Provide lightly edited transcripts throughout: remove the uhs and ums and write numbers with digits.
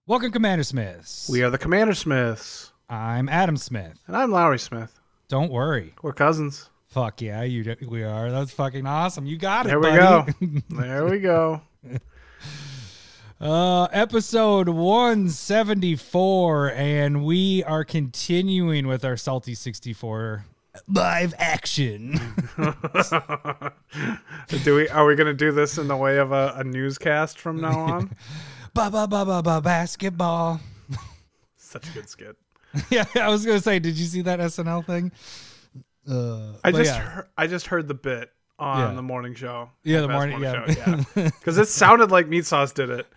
Welcome, Commander Smiths. We are the Commander Smiths. I'm Adam Smith. And I'm Lowery Smith. Don't worry. We're cousins. Fuck yeah, we are. That's fucking awesome. You got it, There we buddy. go. There we go. Episode 174, and we are continuing with our Salty 64 live action. Are we going to do this in the way of a newscast from now on? Basketball. Such a good skit. Yeah, I was gonna say, did you see that SNL thing? I just heard the bit on the morning show. Yeah, the morning show. Yeah, because it sounded like Meat Sauce did it.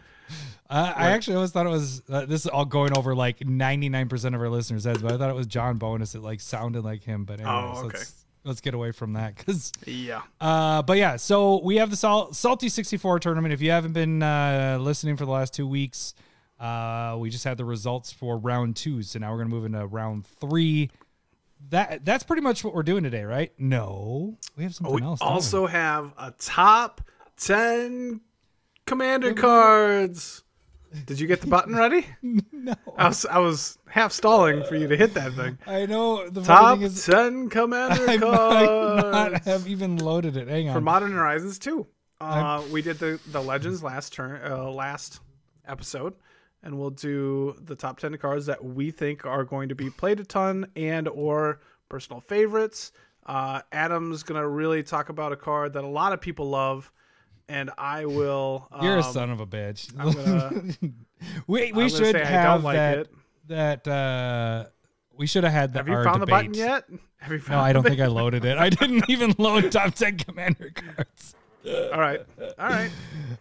I actually always thought it was this is all going over like 99% of our listeners' heads, but I thought it was John Bonus. It like sounded like him, but anyways, okay. Let's get away from that because yeah. But yeah, so we have the Salty 64 tournament. If you haven't been listening for the last 2 weeks, we just had the results for round 2, so now we're gonna move into round 3. That's pretty much what we're doing today, right? No, we have something else. We also have a top 10 Commander cards. Did you get the button ready? No. I was half stalling for you to hit that thing. I know. The top thing is, 10 Commander I cards. might not have even loaded it. Hang on. For Modern Horizons 2. We did the Legends last episode, and we'll do the top 10 cards that we think are going to be played a ton and or personal favorites. Adam's going to really talk about a card that a lot of people love. And I will. You're a son of a bitch. I'm gonna, we should have that. We should have had that. Have you found the button yet? Have you found no, I don't think I loaded it. I didn't even load top 10 Commander cards. All right.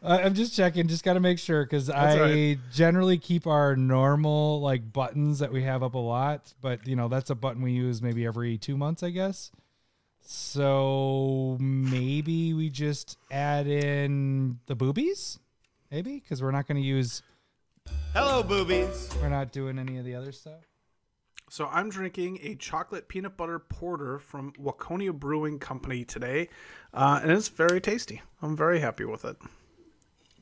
I'm just checking. Just got to make sure because right. generally keep our normal like buttons that we have up a lot, but you know that's a button we use maybe every 2 months, I guess. So maybe we just add in the boobies, maybe, because we're not going to use. Hello, boobies. We're not doing any of the other stuff. So I'm drinking a chocolate peanut butter porter from Waconia Brewing Company today, and it's very tasty. I'm very happy with it.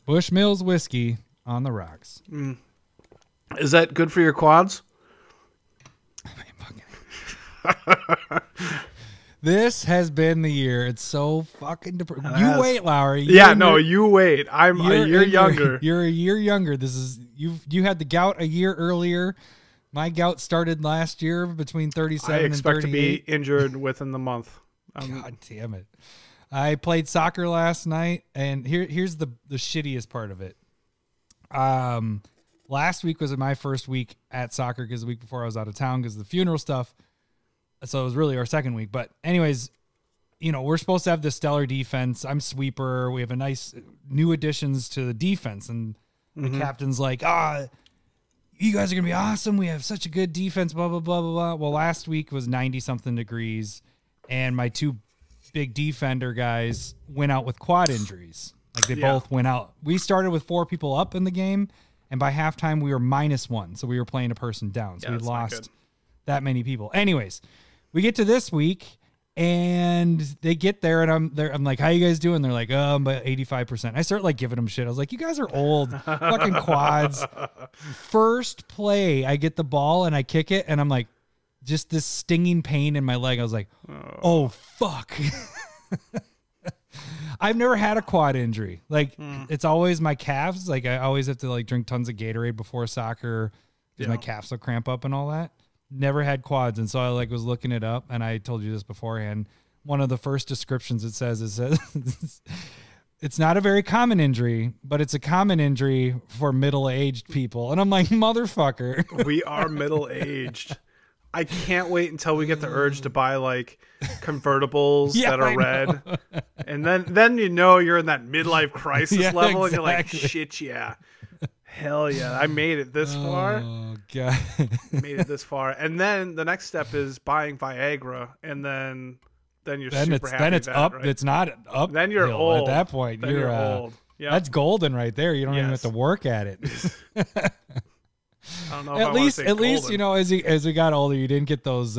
Bushmills whiskey on the rocks. Is that good for your quads? This has been the year. It's so fucking depressing. You wait, Lowery. You wait. I'm a year younger. You're a year younger. This is you had the gout a year earlier. My gout started last year between 37 and 38. I expect to be injured within the month. God damn it. I played soccer last night, and here's the shittiest part of it. Last week was my first week at soccer because the week before I was out of town because of the funeral stuff. So it was really our second week. But anyways, you know, we're supposed to have the stellar defense. I'm sweeper. We have a nice new additions to the defense. And the captain's like, you guys are going to be awesome. We have such a good defense, blah, blah, blah, blah, blah. Well, last week was 90-something degrees, and my two big defender guys went out with quad injuries. Like, they both went out. We started with 4 people up in the game, and by halftime, we were -1. So we were playing a person down. So we lost that many people. Anyways, we get to this week, and they get there, and I'm like, how you guys doing? They're like, I'm about 85%. I start like giving them shit. I was like, you guys are old. Fucking quads. First play, I get the ball, and I kick it, and I'm like, just this stinging pain in my leg. I was like, oh fuck. I've never had a quad injury. Like, it's always my calves. Like, I always have to like drink tons of Gatorade before soccer because my calves will cramp up and all that. Never had quads, and so I like was looking it up, and I told you this beforehand. One of the first descriptions it says it's not a very common injury, but it's a common injury for middle-aged people. And I'm like, motherfucker. We are middle-aged. I can't wait until we get the urge to buy like convertibles that are red, and then you know you're in that midlife crisis level, and you're like, shit, yeah. Hell yeah, I made it this far. Oh, God. Made it this far. And then the next step is buying Viagra, and then you're super happy. Then it's up. Right? It's not up. Then you're old. At that point, then you're old. Yep. That's golden right there. You don't even have to work at it. I don't know. At least, you know, as we got older, you didn't get those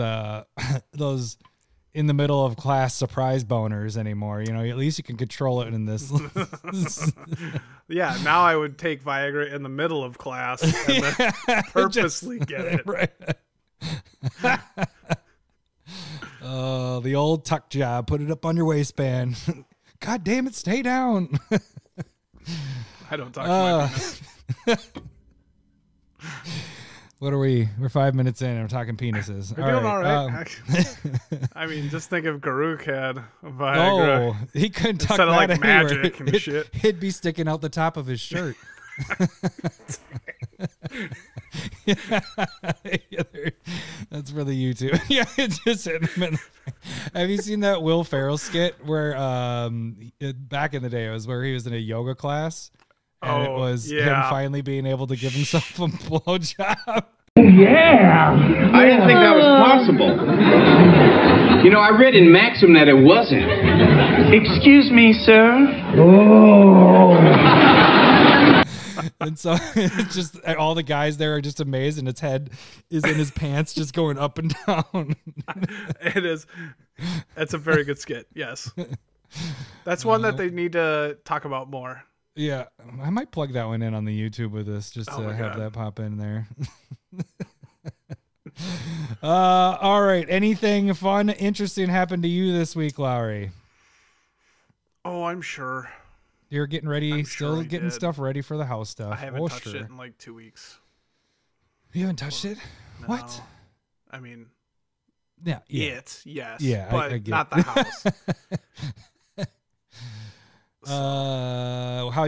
in the middle of class surprise boners anymore. You know, at least you can control it in this. Yeah, now I would take Viagra in the middle of class and then purposely get it. Right. The old tuck job. Put it up on your waistband. God damn it, stay down. I don't talk to my penis. What are we? We're 5 minutes in and we're talking penises. We're doing all right. I mean, just think if Garuk had Viagra. Oh, he couldn't tuck instead of that like anywhere. magic and shit. It'd be sticking out the top of his shirt. That's for the YouTube. Yeah, it's just in the middle. Have you seen that Will Ferrell skit where back in the day it was where he was in a yoga class and it was him finally being able to give himself a blowjob? Yeah. I didn't think that was possible. You know, I read in Maxim that it wasn't. Excuse me, sir. Oh. And so it's just all the guys there are just amazed, and its head is in his pants, just going up and down. It is. That's a very good skit. Yes, that's one that they need to talk about more. Yeah, I might plug that one in on the YouTube with this, just to have that pop in there. All right. Anything fun, interesting happened to you this week, Lowery? Oh, I'm sure. You're getting ready, still getting stuff ready for the house stuff. I haven't touched it in like 2 weeks. You haven't touched it? No. What? I mean, yes, but I get not the house.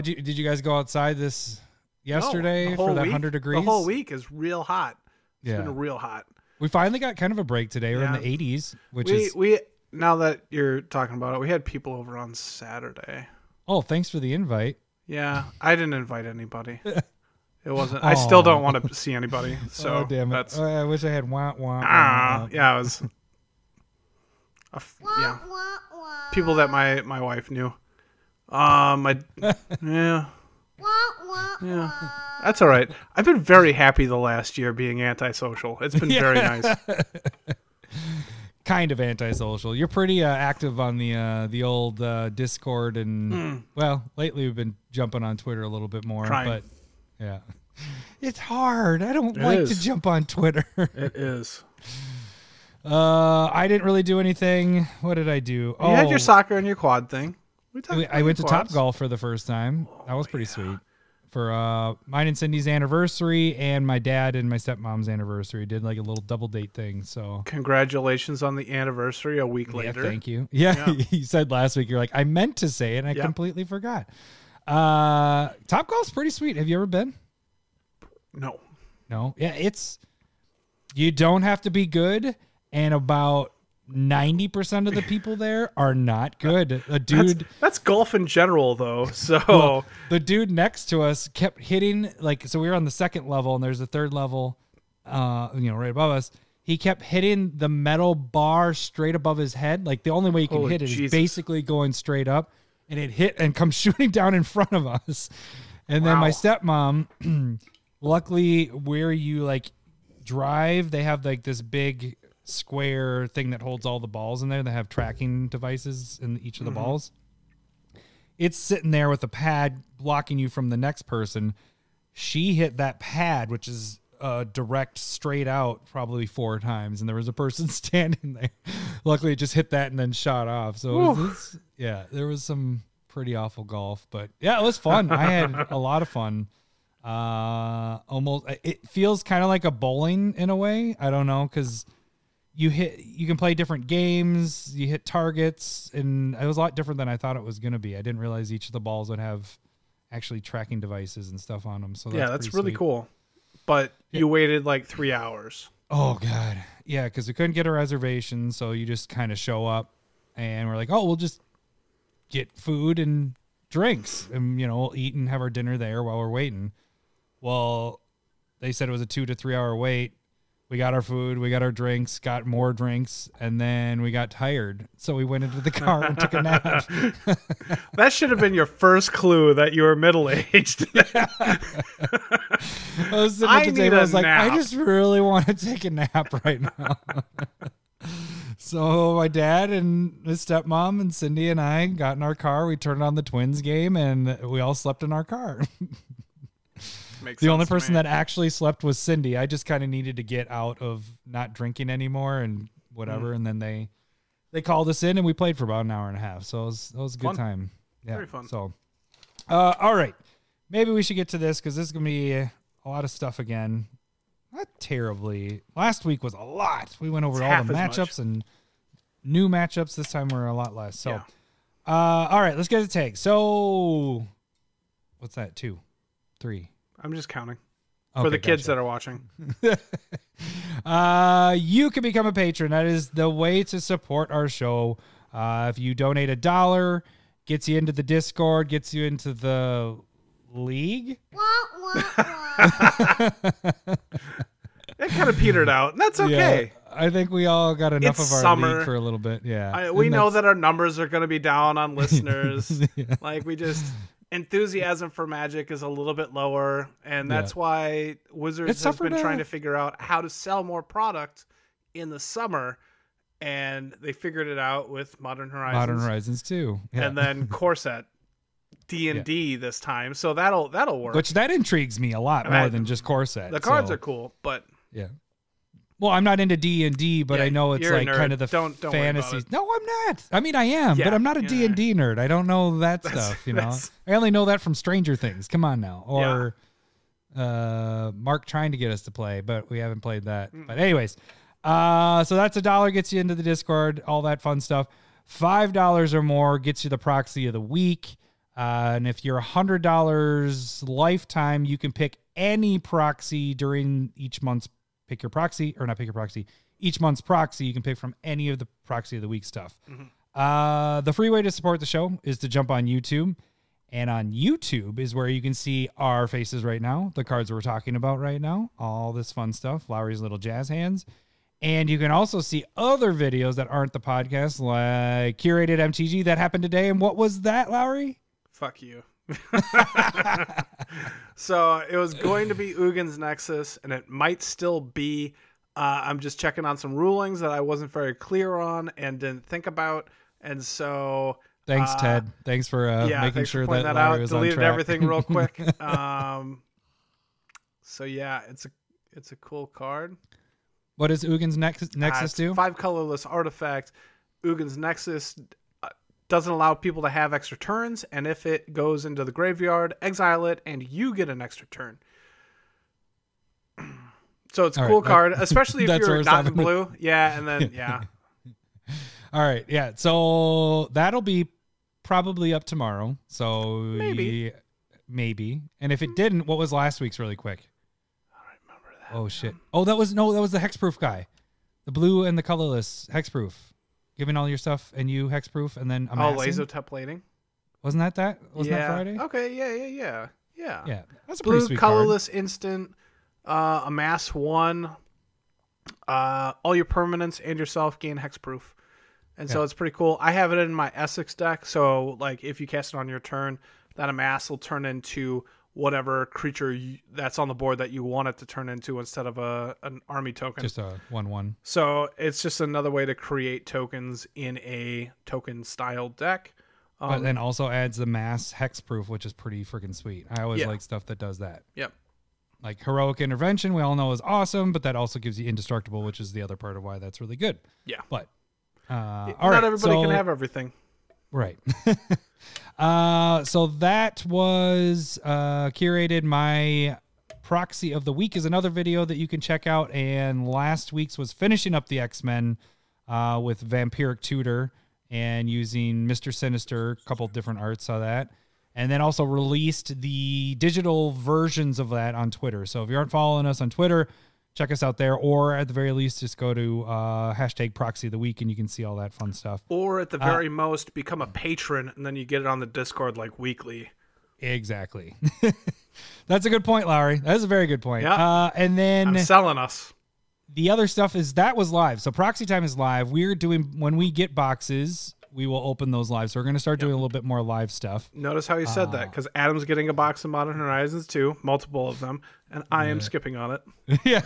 Did you guys go outside this yesterday for that 100 degrees? The whole week is real hot. It's been real hot. We finally got kind of a break today. We're in the 80s, which we now that you're talking about it, we had people over on Saturday. Oh, thanks for the invite. Yeah, I didn't invite anybody. It wasn't. I still don't want to see anybody. So damn it. I wish I had wah. Yeah, it was. People that my wife knew. Yeah. That's all right. I've been very happy the last year being antisocial. It's been very nice. Kind of antisocial. You're pretty active on the old Discord, and well, lately we've been jumping on Twitter a little bit more. Trying. But yeah, it's hard. I don't like to jump on Twitter. It is. I didn't really do anything. What did I do? You had your soccer and your quad thing. I went to Topgolf for the first time. That was pretty sweet. For mine and Cindy's anniversary and my dad and my stepmom's anniversary. Did like a little double date thing. So congratulations on the anniversary a week later. Thank you. Yeah. You said last week, you're like, I meant to say it and I completely forgot. Topgolf's pretty sweet. Have you ever been? No. Yeah, you don't have to be good, and about 90% of the people there are not good. A dude that's golf in general though. So well, the dude next to us kept hitting, like, so we were on the second level and there's a third level right above us. He kept hitting the metal bar straight above his head. Like the only way you can hit it is basically going straight up, and it hit and comes shooting down in front of us. And then my stepmom, luckily where you like drive, they have like this big square thing that holds all the balls in there. They have tracking devices in each of the balls. It's sitting there with a pad blocking you from the next person. She hit that pad, which is direct straight out, probably 4 times, and there was a person standing there. Luckily it just hit that and then shot off. So there was some pretty awful golf, but yeah, it was fun. I had a lot of fun. Almost, it feels kind of like a bowling in a way. I don't know, because you can play different games, you hit targets, and it was a lot different than I thought it was going to be. I didn't realize each of the balls would have actually tracking devices and stuff on them. So that's really cool. But you waited like 3 hours. Oh God. Yeah. Cause we couldn't get a reservation. So you just kind of show up and we're like, oh, we'll just get food and drinks and, we'll eat and have our dinner there while we're waiting. Well, they said it was a 2 to 3 hour wait. We got our food, we got our drinks, got more drinks, and then we got tired. So we went into the car and took a nap. That should have been your first clue that you were middle-aged. I was sitting at the table, I was like, I just really want to take a nap right now. So my dad and his stepmom and Cindy and I got in our car. We turned on the Twins game, and we all slept in our car. The only person that actually slept was Cindy. I just kind of needed to get out of not drinking anymore and whatever. And then they called us in, and we played for about an hour and a half. So it was a good time. Yeah. Very fun. So, all right. Maybe we should get to this because this is going to be a lot of stuff again. Not terribly. Last week was a lot. We went over all the matchups and new matchups. This time we're a lot less. So, all right, let's get a tag. So, what's that? 2, 3. I'm just counting for the kids that are watching. You can become a patron. That is the way to support our show. If you donate $1, gets you into the Discord, gets you into the league. It kind of petered out. That's okay. Yeah, I think we all got enough of our league for a little bit. Yeah. We know that our numbers are going to be down on listeners. Like enthusiasm for Magic is a little bit lower. And that's why Wizards has been trying to figure out how to sell more product in the summer. And they figured it out with Modern Horizons. Modern Horizons 2. Yeah. And then Core Set. D&D this time, so that'll work. Which that intrigues me a lot more than just Core Set. The cards are cool, but yeah. Well, I'm not into D&D, but I know it's like kind of the fantasy. No, I'm not. I mean, I am, but I'm not a D&D nerd. I don't know that stuff. You know, I only know that from Stranger Things. Come on now, or Mark trying to get us to play, but we haven't played that. But anyways, so that's $1 gets you into the Discord, all that fun stuff. $5 or more gets you the Proxy of the Week. And if you're $100 lifetime, you can pick any proxy during each month's pick your proxy, or not pick your proxy. Each month's proxy, you can pick from any of the Proxy of the Week stuff. The free way to support the show is to jump on YouTube. And on YouTube is where you can see our faces right now, the cards we're talking about right now, all this fun stuff, Lowery's little jazz hands. And you can also see other videos that aren't the podcast, like Curated MTG that happened today. And what was that, Lowery? Fuck you. So it was going to be Ugin's Nexus, and it might still be. I'm just checking on some rulings that I wasn't very clear on and didn't think about. And so thanks, Ted. Thanks for making sure that Lowery was deleted on track. Everything real quick. So yeah, it's a cool card. What does Ugin's Nexus do? 5 colorless artifact. Ugin's Nexus doesn't allow people to have extra turns, and if it goes into the graveyard, exile it, and you get an extra turn. So it's a cool card, especially if you're not in blue. Yeah, and then, All right, yeah. So that'll be probably up tomorrow. So maybe. And if it didn't, what was last week's really quick? I don't remember that. Oh, shit. Oh, that was the hexproof guy. The blue and the colorless hexproof. Giving all your stuff and you hexproof and then amassing. Lazotep plating. Wasn't that? Wasn't that Friday? Okay, yeah. Yeah, that's a blue pretty sweet colorless card. instant, amass 1. All your permanents and yourself gain hexproof. And so it's pretty cool. I have it in my Essex deck, so like if you cast it on your turn, that amass will turn into whatever creature that's on the board that you want it to turn into instead of an army token. Just a 1/1. So it's just another way to create tokens in a token style deck. But then also adds the mass hexproof, which is pretty freaking sweet. I always like stuff that does that. Yep. Like Heroic Intervention, we all know is awesome, but that also gives you Indestructible, which is the other part of why that's really good. Yeah. But not everybody can have everything. Right. So that was curated. My Proxy of the Week is another video that you can check out. And last week's was finishing up the X-Men with Vampiric Tutor and using Mr. Sinister, a couple different arts of that. And then also released the digital versions of that on Twitter. So if you aren't following us on Twitter, check us out there, or at the very least, just go to hashtag Proxy of the Week and you can see all that fun stuff. Or at the very most, become a patron and then you get it on the Discord like weekly. Exactly. That's a good point, Lowery. That is a very good point. Yeah. And then I'm selling us. The other stuff is that was live. So Proxy Time is live. We're doing, when we get boxes, we will open those live. So we're going to start doing a little bit more live stuff. Notice how you said that, because Adam's getting a box of Modern Horizons 2, multiple of them, and I am skipping on it. Yeah,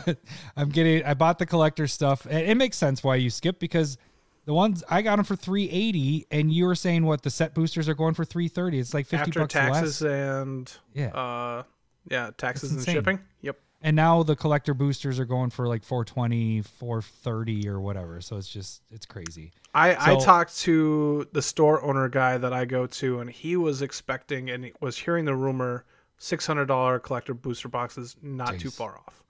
I bought the collector stuff. It makes sense why you skip, because The ones I got them for $380, and you were saying what the set boosters are going for $330. It's like $50 after taxes less. And taxes and shipping. Yep. And now the collector boosters are going for like $420, $430 or whatever. So it's crazy. I talked to the store owner guy that I go to, and he was expecting and was hearing the rumor $600 collector booster boxes, not too far off.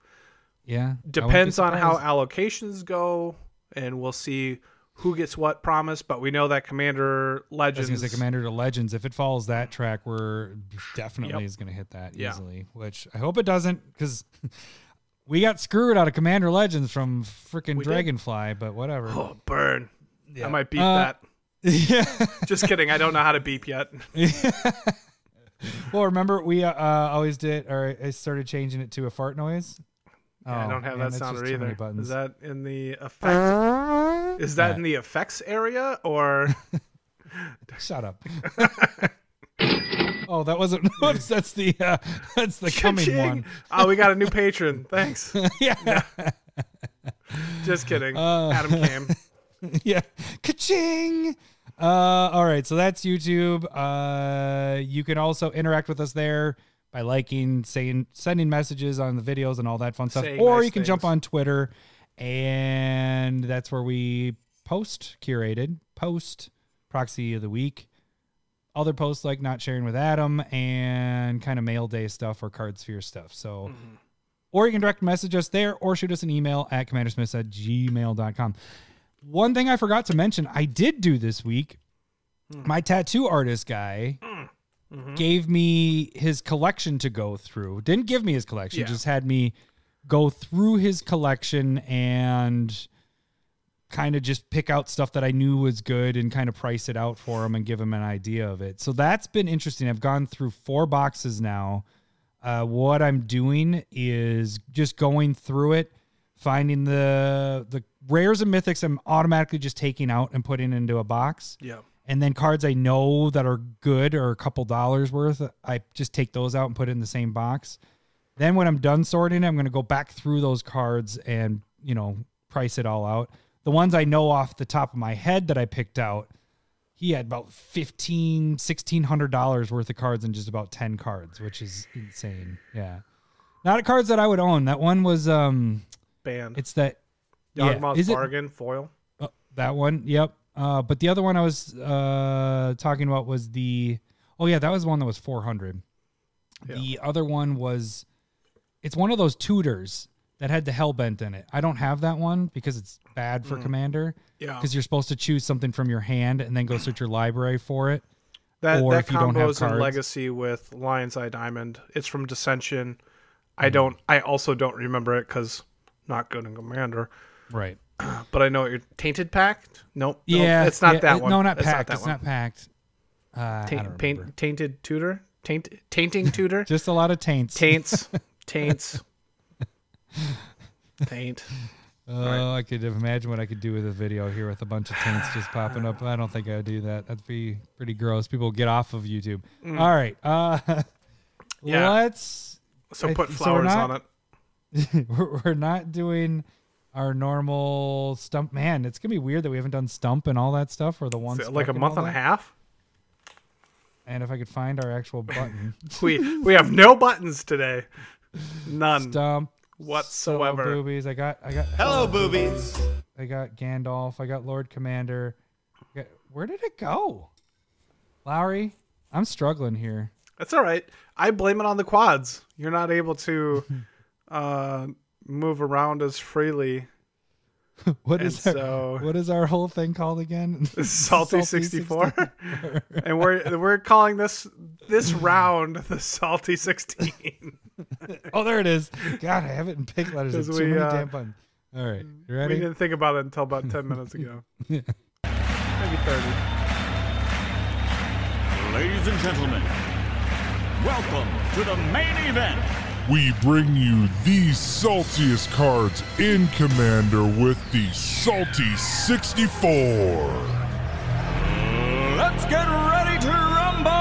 Yeah. Depends on how allocations go, and we'll see who gets what promised, but we know that Commander Legends. I was going to say Commander to Legends. If it follows that track, we're definitely is going to hit that easily, which I hope it doesn't, because we got screwed out of Commander Legends from freaking Dragonfly, but whatever. Oh, burn. Yeah. I might beep that. Yeah. Just kidding. I don't know how to beep yet. Well, remember we always did, or I started changing it to a fart noise. Yeah, I don't have that sounder either. Is that in the effect? Is that in the effects area or? Shut up. Oh, that wasn't. Whoops, that's the coming one. Oh, we got a new patron. Thanks. Yeah. Just kidding. Adam came. Yeah. Ka-ching. All right, so that's YouTube. You can also interact with us there by liking, sending messages on the videos and all that fun stuff. Or you can jump on Twitter, and that's where we post Proxy of the Week. Other posts like Not Sharing with Adam and kind of mail day stuff or Card Sphere stuff. So, or you can direct message us there or shoot us an email at CommanderSmiths@gmail.com. One thing I forgot to mention, I did do this week. My tattoo artist guy gave me his collection to go through. Didn't give me his collection, just had me go through his collection and kind of just pick out stuff that I knew was good and kind of price it out for him and give him an idea of it. So that's been interesting. I've gone through 4 boxes now. What I'm doing is just going through it, finding the rares and mythics I'm automatically just taking out and putting into a box. Yeah. And then cards I know that are good or a couple dollars worth, I just take those out and put it in the same box. Then when I'm done sorting it, I'm going to go back through those cards and, price it all out. The ones I know off the top of my head that I picked out, he had about $1,600 worth of cards in just about 10 cards, which is insane. Yeah. Not cards that I would own. That one was banned. It's that Yawgmoth's Bargain foil. That one, yep. But the other one I was talking about was that was one that was 400. Yeah. The other one was, it's one of those tutors that had the Hellbent in it. I don't have that one because it's bad for Commander. Yeah. Because you're supposed to choose something from your hand and then go search your library for it. That combos in Legacy with Lion's Eye Diamond. It's from Dissension. I also don't remember it because not good in Commander. Right. But I know what you're Tainted Pact. Nope. Yeah. It's not that one. No, not Pact. It's not Pact. Tainted Tutor. Tainting Tutor. Just a lot of taints. Taint. Oh, I could imagine what I could do with a video here with a bunch of taints just popping up. I don't think I would do that. That'd be pretty gross. People get off of YouTube. All right. Let's. So put flowers on it. We're not doing our normal stump. Man, it's gonna be weird that we haven't done stump and all that stuff for the one. Like a month and a half. And if I could find our actual button, we have no buttons today. None. Stump whatsoever. So, boobies. I got. Hello, boobies. I got Gandalf. I got Lord Commander. Where did it go? Lowery, I'm struggling here. That's all right. I blame it on the quads. You're not able to move around as freely. What is our whole thing called again? Salty 64. And we're calling this round the Salty 16. Oh, there it is. God, I have it in pink letters. There's too many damn buttons. All right, you ready? We didn't think about it until about 10 minutes ago. Maybe 30. Ladies and gentlemen, welcome to the main event. We bring you the saltiest cards in Commander with the Salty 64. Let's get ready to rumble!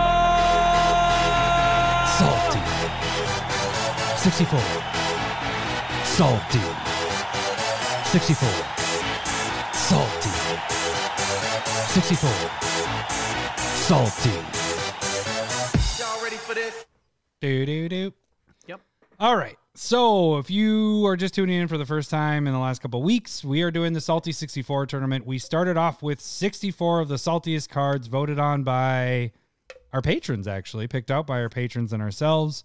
Salty 64. Salty 64. salty. 64. Salty. Y'all ready for this? Do. Yep. All right. So if you are just tuning in for the first time in the last couple of weeks, we are doing the Salty 64 tournament. We started off with 64 of the saltiest cards voted on by our patrons, actually, picked out by our patrons and ourselves.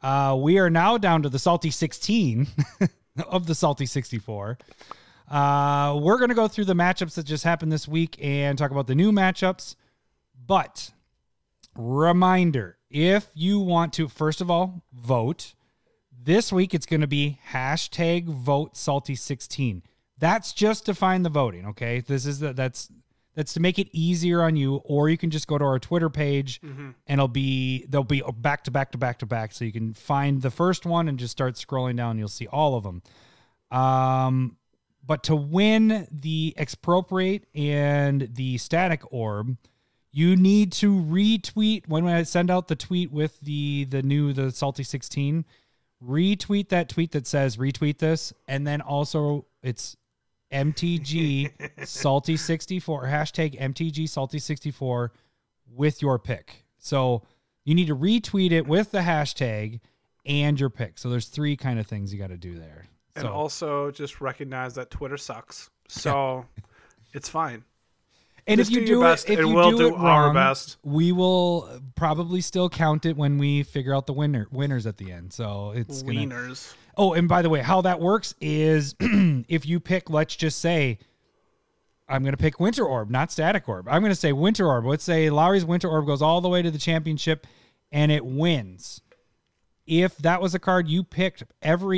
We are now down to the Salty 16 of the Salty 64. We're going to go through the matchups that just happened this week and talk about the new matchups. But reminder, if you want to, first of all, vote. This week, it's going to be hashtag vote Salty16. That's just to find the voting, okay? This is that's to make it easier on you, or you can just go to our Twitter page, and they'll be back to back to back to back, so you can find the first one and just start scrolling down. You'll see all of them. But to win the Expropriate and the Static Orb, you need to retweet when I send out the tweet with the Salty 16. Retweet that tweet that says retweet this, and then also it's MTG Salty 64 hashtag MTG Salty 64 with your pick. So you need to retweet it with the hashtag and your pick. So there's three kind of things you got to do there. And also just recognize that Twitter sucks. So it's fine. And just if you do your best, if and you we'll do it our wrong, best. we will probably still count it when we figure out the winners at the end. So it's winners. Oh, and by the way, how that works is if you pick, let's just say, I'm going to pick Winter Orb, not Static Orb. I'm going to say Winter Orb. Let's say Lowery's Winter Orb goes all the way to the championship and it wins. If that was a card you picked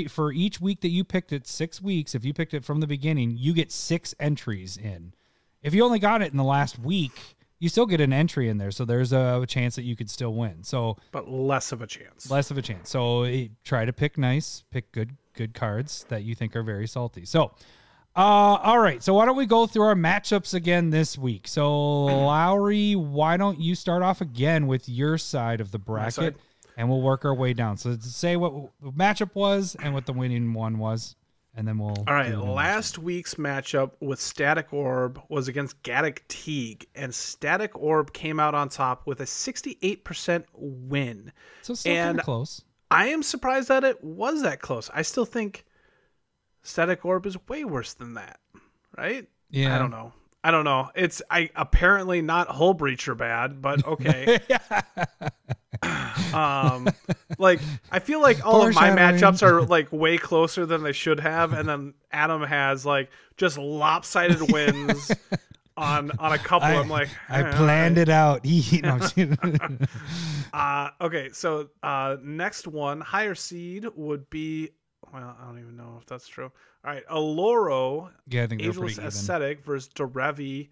for each week that you picked it, 6 weeks, if you picked it from the beginning, you get 6 entries in. If you only got it in the last week, you still get an entry in there. So there's a chance that you could still win. But less of a chance. So try to pick good cards that you think are very salty. So, all right. So why don't we go through our matchups again this week? So Lowery, why don't you start off again with your side of the bracket, and we'll work our way down. So say what the matchup was and what the winning one was. And then we'll... All right, last week's matchup with Static Orb was against Gaddock Teague, and Static Orb came out on top with a 68% win. So still kind of close. I am surprised that it was that close. I still think Static Orb is way worse than that, right? Yeah. I don't know. It's apparently not Hull Breacher bad, but okay. I feel like all of my matchups are like way closer than they should have, and then Adam has like just lopsided wins on a couple. I'm like, I planned it out. Okay, so next one, higher seed would be. Well, I don't even know if that's true. All right, Aloro, I think Ageless Ascetic versus Derevi,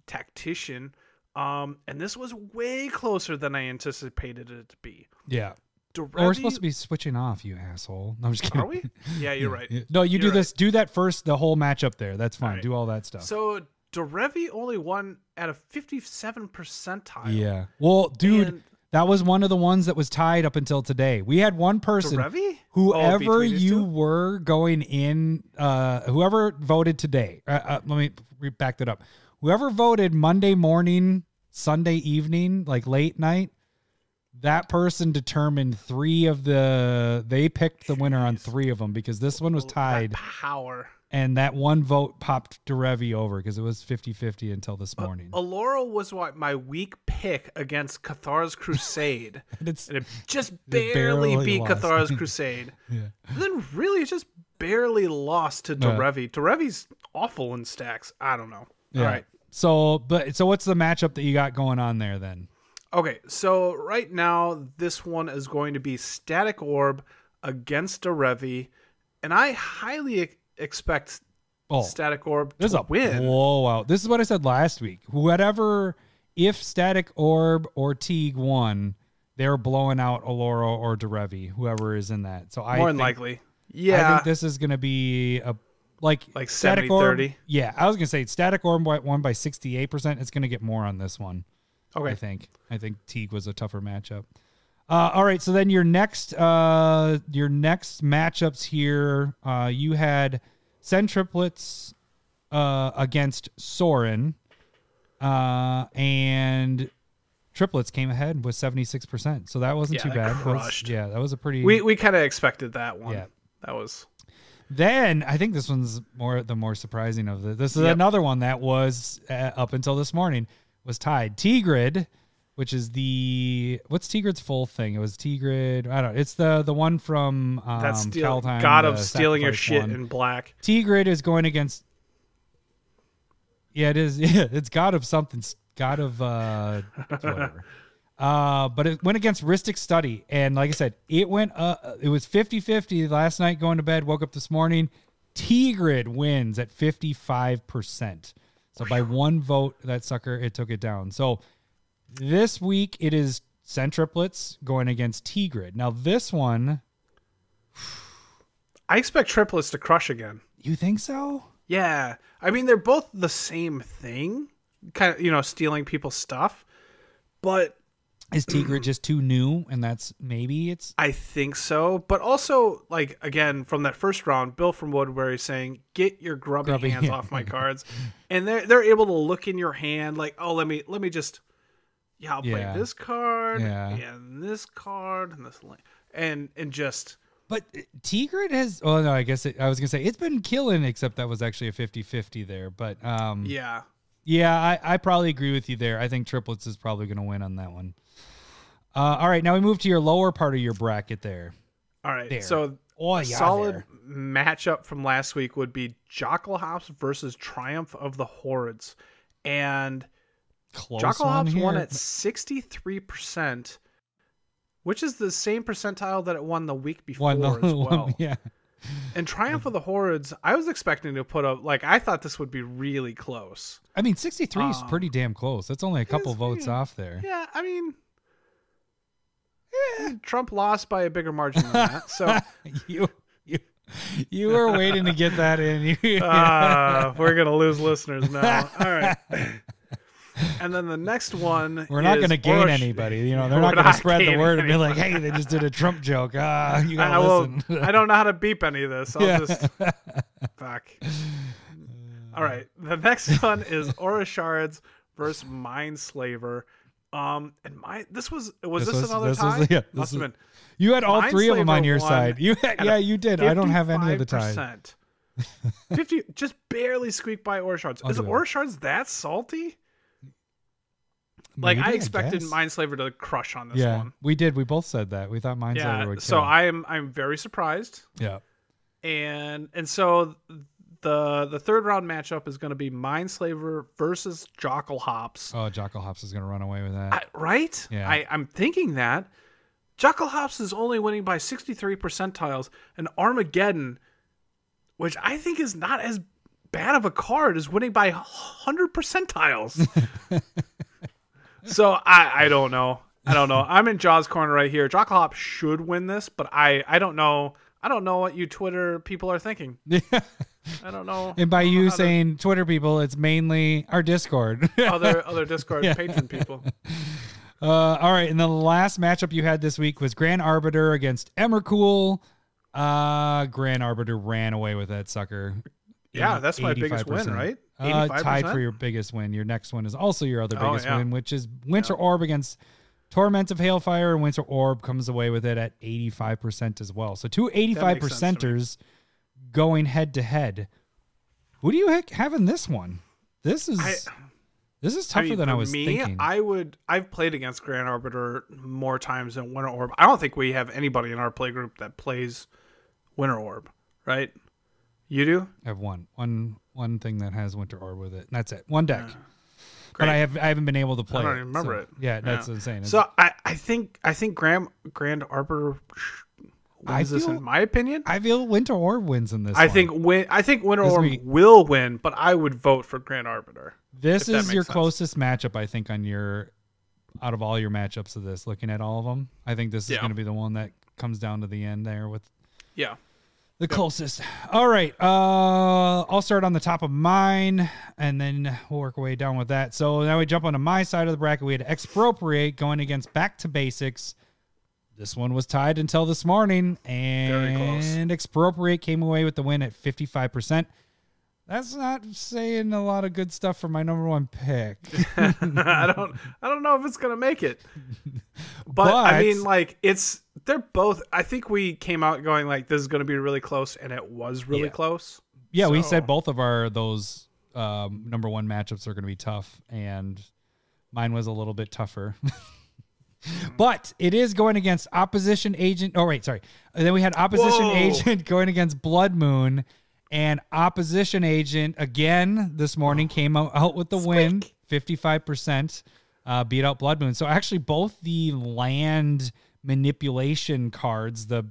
Tactician. And this was way closer than I anticipated it to be. Yeah. We're supposed to be switching off, you asshole. No, I'm just kidding. Are we? Yeah, you're right. No, do this. Do that first, the whole matchup there. That's fine. Right. Do all that stuff. So Derevi only won at a 57 percentile. Yeah. Well, dude, that was one of the ones that was tied up until today. We had one person, Derevi? whoever you were going in, whoever voted today. Let me back that up. Whoever voted Monday morning, Sunday evening, like late night, that person determined they picked the winner on 3 of them because this one was tied. That power. And that one vote popped Derevi over because it was 50-50 until this morning. Allura was my weak pick against Cathar's Crusade. and it just barely beat Cathar's Crusade. Yeah. And then really just barely lost to Derevi. Derevi's awful in stacks. I don't know. Yeah. All right. So what's the matchup that you got going on there then? Okay, so right now this one is going to be Static Orb against Derevi, and I highly expect Static Orb to win. Whoa, wow. This is what I said last week. If Static Orb or Teague won, they're blowing out Allura or Derevi, whoever is in that. So more than likely. Yeah. I think this is going to be like Static Orb. 30. Yeah, I was going to say Static Orb won by 68%. It's going to get more on this one. Okay. I think Teague was a tougher matchup. All right, so then your next matchups here, you had Send Triplets against Soren. And triplets came ahead with 76%. So that wasn't too bad. That was a pretty... We kind of expected that one. Yeah. That was... Then I think this one's the more surprising of the... This is another one that was, up until this morning, was tied. T-Grid, which is the... What's T-Grid's full thing? It was T-Grid... I don't know. It's the one from Kaldheim, God of Stealing Your Shit in Black. T-Grid is going against... Yeah, it is. Yeah, it's God of something. God of whatever. But it went against Ristic Study. And like I said, it went it was 50-50 last night going to bed, woke up this morning. T-Grid wins at 55%. So by one vote, that sucker, it took it down. So this week it is Centriplets going against T-Grid. Now this one... I expect triplets to crush again. You think so? Yeah. I mean, they're both the same thing. Kind of, stealing people's stuff. But... Is T-Grid just too new, and that's maybe it's... I think so, but also, like, again, from that first round, Bill from Woodbury saying, get your grubby hands off my cards. And they're able to look in your hand like, oh, let me just... Yeah, I'll play this card, and this card, and this... And just... But T-Grid has... Oh, no, I guess I was going to say, it's been killing, except that was actually a 50-50 there, but... Yeah. Yeah, I probably agree with you there. I think triplets is probably going to win on that one. All right, now we move to your lower part of your bracket there. All right, there. so solid matchup from last week would be Jockelhops versus Triumph of the Hordes. And Jockelhops won at 63%, which is the same percentile that it won the week before as well. Yeah. And Triumph of the Hordes, I was expecting to put up, like, I thought this would be really close. I mean, 63 is pretty damn close. That's only a couple votes off there. Yeah, I mean... Trump lost by a bigger margin than that. So you were waiting to get that in. We're gonna lose listeners now. All right. And then the next one, we're not going to gain anybody. They're not going to spread the word and be like, "Hey, they just did a Trump joke." You gotta listen. I don't know how to beep any of this. I'll just fuck. All right. The next one is Aura Shards versus Mindslaver. And this another tie? Must have been. You had all three of them on your side. You did. I don't have any of the ties. 50, just barely squeaked by Aura Shards. Is Aura Shards that salty? Like, I expected Mindslaver to crush on this one. We did. We both said that. We thought Mindslaver would kill. So I'm very surprised. Yeah. And so the third round matchup is going to be Mindslaver versus Jockelhops. Oh, Jockelhops is going to run away with that. Right? Yeah. I'm thinking that. Jockelhops is only winning by 63 percentiles, and Armageddon, which I think is not as bad of a card, is winning by 100 percentiles. So I don't know. I'm in Jaw's corner right here. Jockelhops should win this, but I don't know. I don't know what you Twitter people are thinking. I don't know. And by you saying Twitter people, it's mainly our Discord. other Discord patron people. All right, and the last matchup you had this week was Grand Arbiter against Emrakul. Grand Arbiter ran away with that sucker. Yeah, that's my biggest win, right? 85%? Tied for your biggest win. Your next one is also your other biggest win, which is Winter Orb against Torment of Hailfire, and Winter Orb comes away with it at 85% as well. So two 85%ers going head to head. Who do you have in this one? This is tougher than I was thinking. I've played against Grand Arbiter more times than Winter Orb. I don't think we have anybody in our play group that plays Winter Orb, right? You do? I have one thing that has Winter Orb with it, and that's it. One deck. But I haven't been able to play. I don't even remember it. Yeah, that's insane. So I think Grand Arbiter wins this, in my opinion. I feel Winter Orb wins in this. I think Winter Orb will win, but I would vote for Grand Arbiter. This is your closest matchup, I think, out of all your matchups of this. Looking at all of them, I think this is going to be the one that comes down to the end there with. Yeah. The closest. All right. I'll start on the top of mine, and then we'll work our way down with that. So now we jump onto my side of the bracket. We had Expropriate going against Back to Basics. This one was tied until this morning, and Expropriate came away with the win at 55%. That's not saying a lot of good stuff for my number one pick. I don't know if it's gonna make it. But I mean, like, they're both. I think we came out going like this is gonna be really close, and it was really close. Yeah, so. We said both of those number one matchups are gonna be tough, and mine was a little bit tougher. But it is going against Opposition Agent. Oh, wait, sorry. And then we had Opposition Agent going against Blood Moon. And Opposition Agent, again, this morning came out with the win. 55% beat out Blood Moon. So actually both the land manipulation cards, I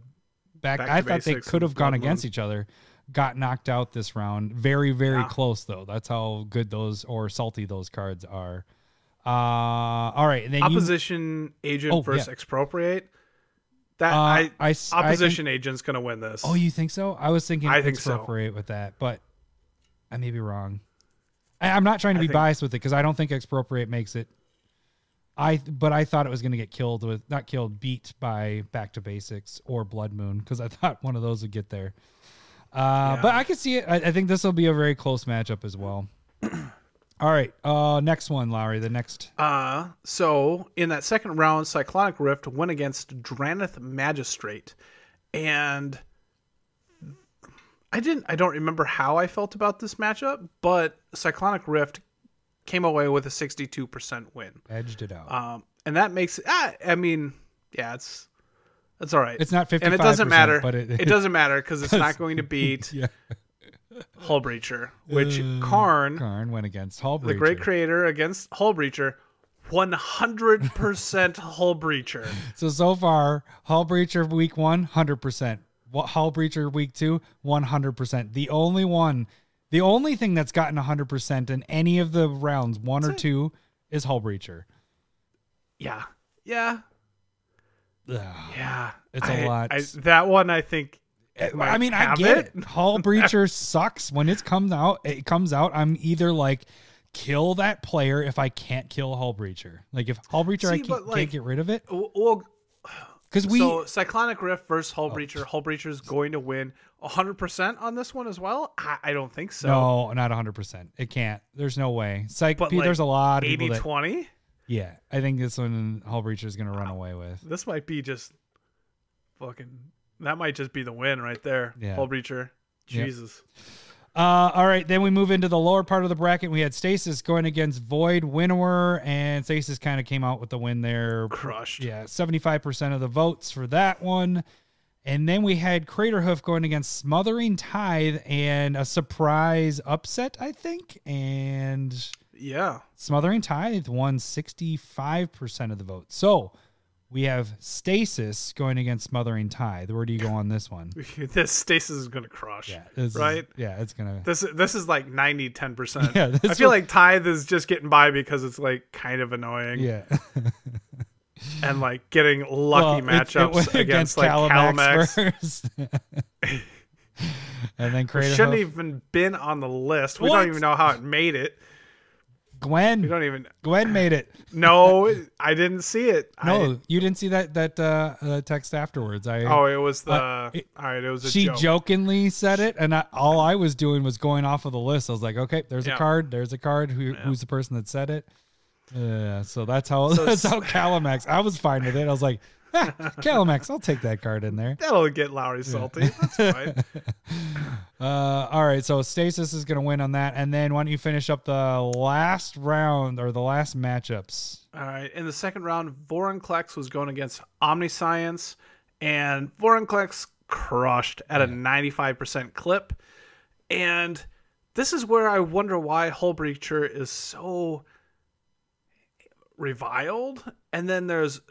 thought they could have gone against each other, got knocked out this round. Very, very close, though. That's how good or salty those cards are. All right. And then Opposition Agent versus Expropriate. Opposition Agent's going to win this. Oh, you think so? I was thinking Expropriate with that, but I may be wrong. I'm not trying to be biased with it because I don't think Expropriate makes it. But I thought it was going to get beat by Back to Basics or Blood Moon because I thought one of those would get there. But I could see it. I think this will be a very close matchup as well. All right, next one, Lowery. The next. So in that second round, Cyclonic Rift went against Draneth Magistrate, and I don't remember how I felt about this matchup, but Cyclonic Rift came away with a 62% win. Edged it out. And that makes I mean, yeah, it's all right. It's not 55%, and it doesn't matter. But it doesn't matter because it's not going to beat. Hull Breacher, which Karn went against Hull Breacher. The great creator against Hull Breacher, 100% Hull Breacher. So far, Hull Breacher week 1, 100%. Hull Breacher week 2, 100%. The only thing that's gotten 100% in any of the rounds, one or two, is Hull Breacher. Yeah. It's a lot. That one, I think. I mean, I get it. Hull Breacher sucks when it comes out. I'm either like, kill that player if I can't kill Hull Breacher. Like if Hull Breacher, I can't get rid of it. Well, so Cyclonic Rift versus Hull Breacher. Hull Breacher is going to win 100% on this one as well. I don't think so. No, not 100%. It can't. There's no way. There's a lot of 80-20. Yeah, I think this one Hull Breacher is going to run away with. This might be just fucking. That might just be the win right there. Yeah. Hull Breacher. Jesus. All right. Then we move into the lower part of the bracket. We had Stasis going against Void Winnower, and Stasis kind of came out with the win there. Crushed. Yeah. 75% of the votes for that one. And then we had Craterhoof going against Smothering Tithe and a surprise upset, I think. And Smothering Tithe won 65% of the votes. So we have Stasis going against Smothering Tithe. Where do you go on this one? This Stasis is going to crush. Yeah, it's going to. This is like 90-10%. Yeah, I feel like Tithe is just getting by because it's like kind of annoying. Yeah. And like getting lucky matchups against like Calamax first. And then Craterhoof shouldn't even been on the list. We don't even know how it made it. Gwen made it. No, I didn't see it. No, you didn't see that text afterwards. It was all right. It was a joke. She jokingly said it, and all I was doing was going off of the list. I was like, okay, there's a card. There's a card. Who's the person that said it? So that's how Calamax. I was fine with it. I was like, Calamax, I'll take that card in there. That'll get Lowery salty. That's fine. All right, so Stasis is going to win on that. And then why don't you finish up the last round or the last matchups? All right. In the second round, Vorinclex was going against Omniscience, and Vorinclex crushed at a 95% clip. And this is where I wonder why Hull Breacher is so reviled. And then there's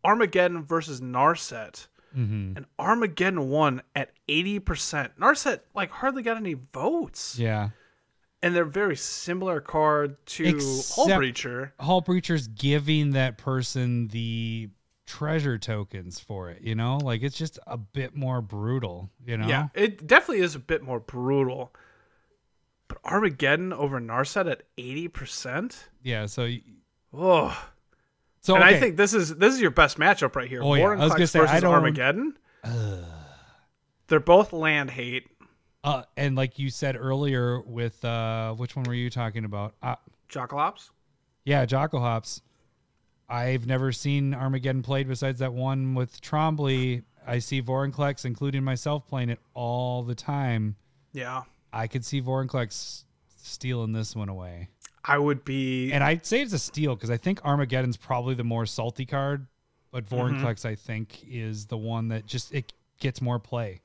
Armageddon versus Narset. And Armageddon won at 80%. Narset hardly got any votes. Yeah. And they're very similar card to Hull Breacher. Hull Breacher's giving that person the treasure tokens for it, Like it's just a bit more brutal, Yeah, it definitely is a bit more brutal. But Armageddon over Narset at 80%? Yeah, so So, and I think this is your best matchup right here. Oh, yeah. I was going to say, versus Armageddon. They're both land hate. And like you said earlier with which one were you talking about? Jocalops? Yeah, Jocalops. I've never seen Armageddon played besides that one with Trombley. I see Vorinclex, including myself, playing it all the time. Yeah. I could see Vorinclex stealing this one away. I would be... And I'd say it's a steal because I think Armageddon's probably the more salty card, but Vorinclex, I think, is the one that just it gets more play.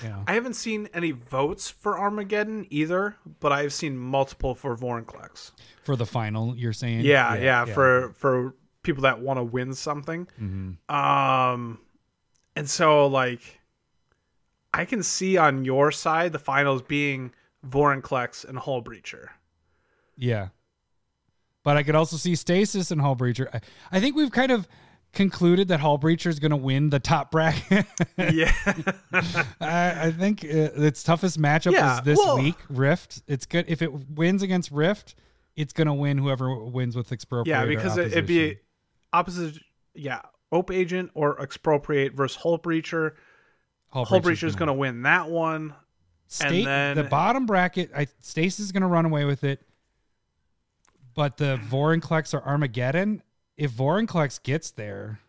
Yeah. I haven't seen any votes for Armageddon either, but I've seen multiple for Vorinclex. For the final, you're saying? Yeah. For people that want to win something. Mm-hmm. And so, like, I can see on your side the finals being Vorinclex and Hullbreacher. Yeah. But I could also see Stasis and Hullbreacher. I think we've kind of concluded that Hullbreacher is going to win the top bracket. Yeah. I think its toughest matchup is this week, Rift. It's good. If it wins against Rift, it's going to win whoever wins with Expropriate. Yeah, because it'd be opposite. Yeah, Ope Agent or Expropriate versus Hullbreacher. Hullbreacher is going to win that one. And then the bottom bracket, Stasis is going to run away with it. But the Vorinclex or Armageddon, if Vorinclex gets there,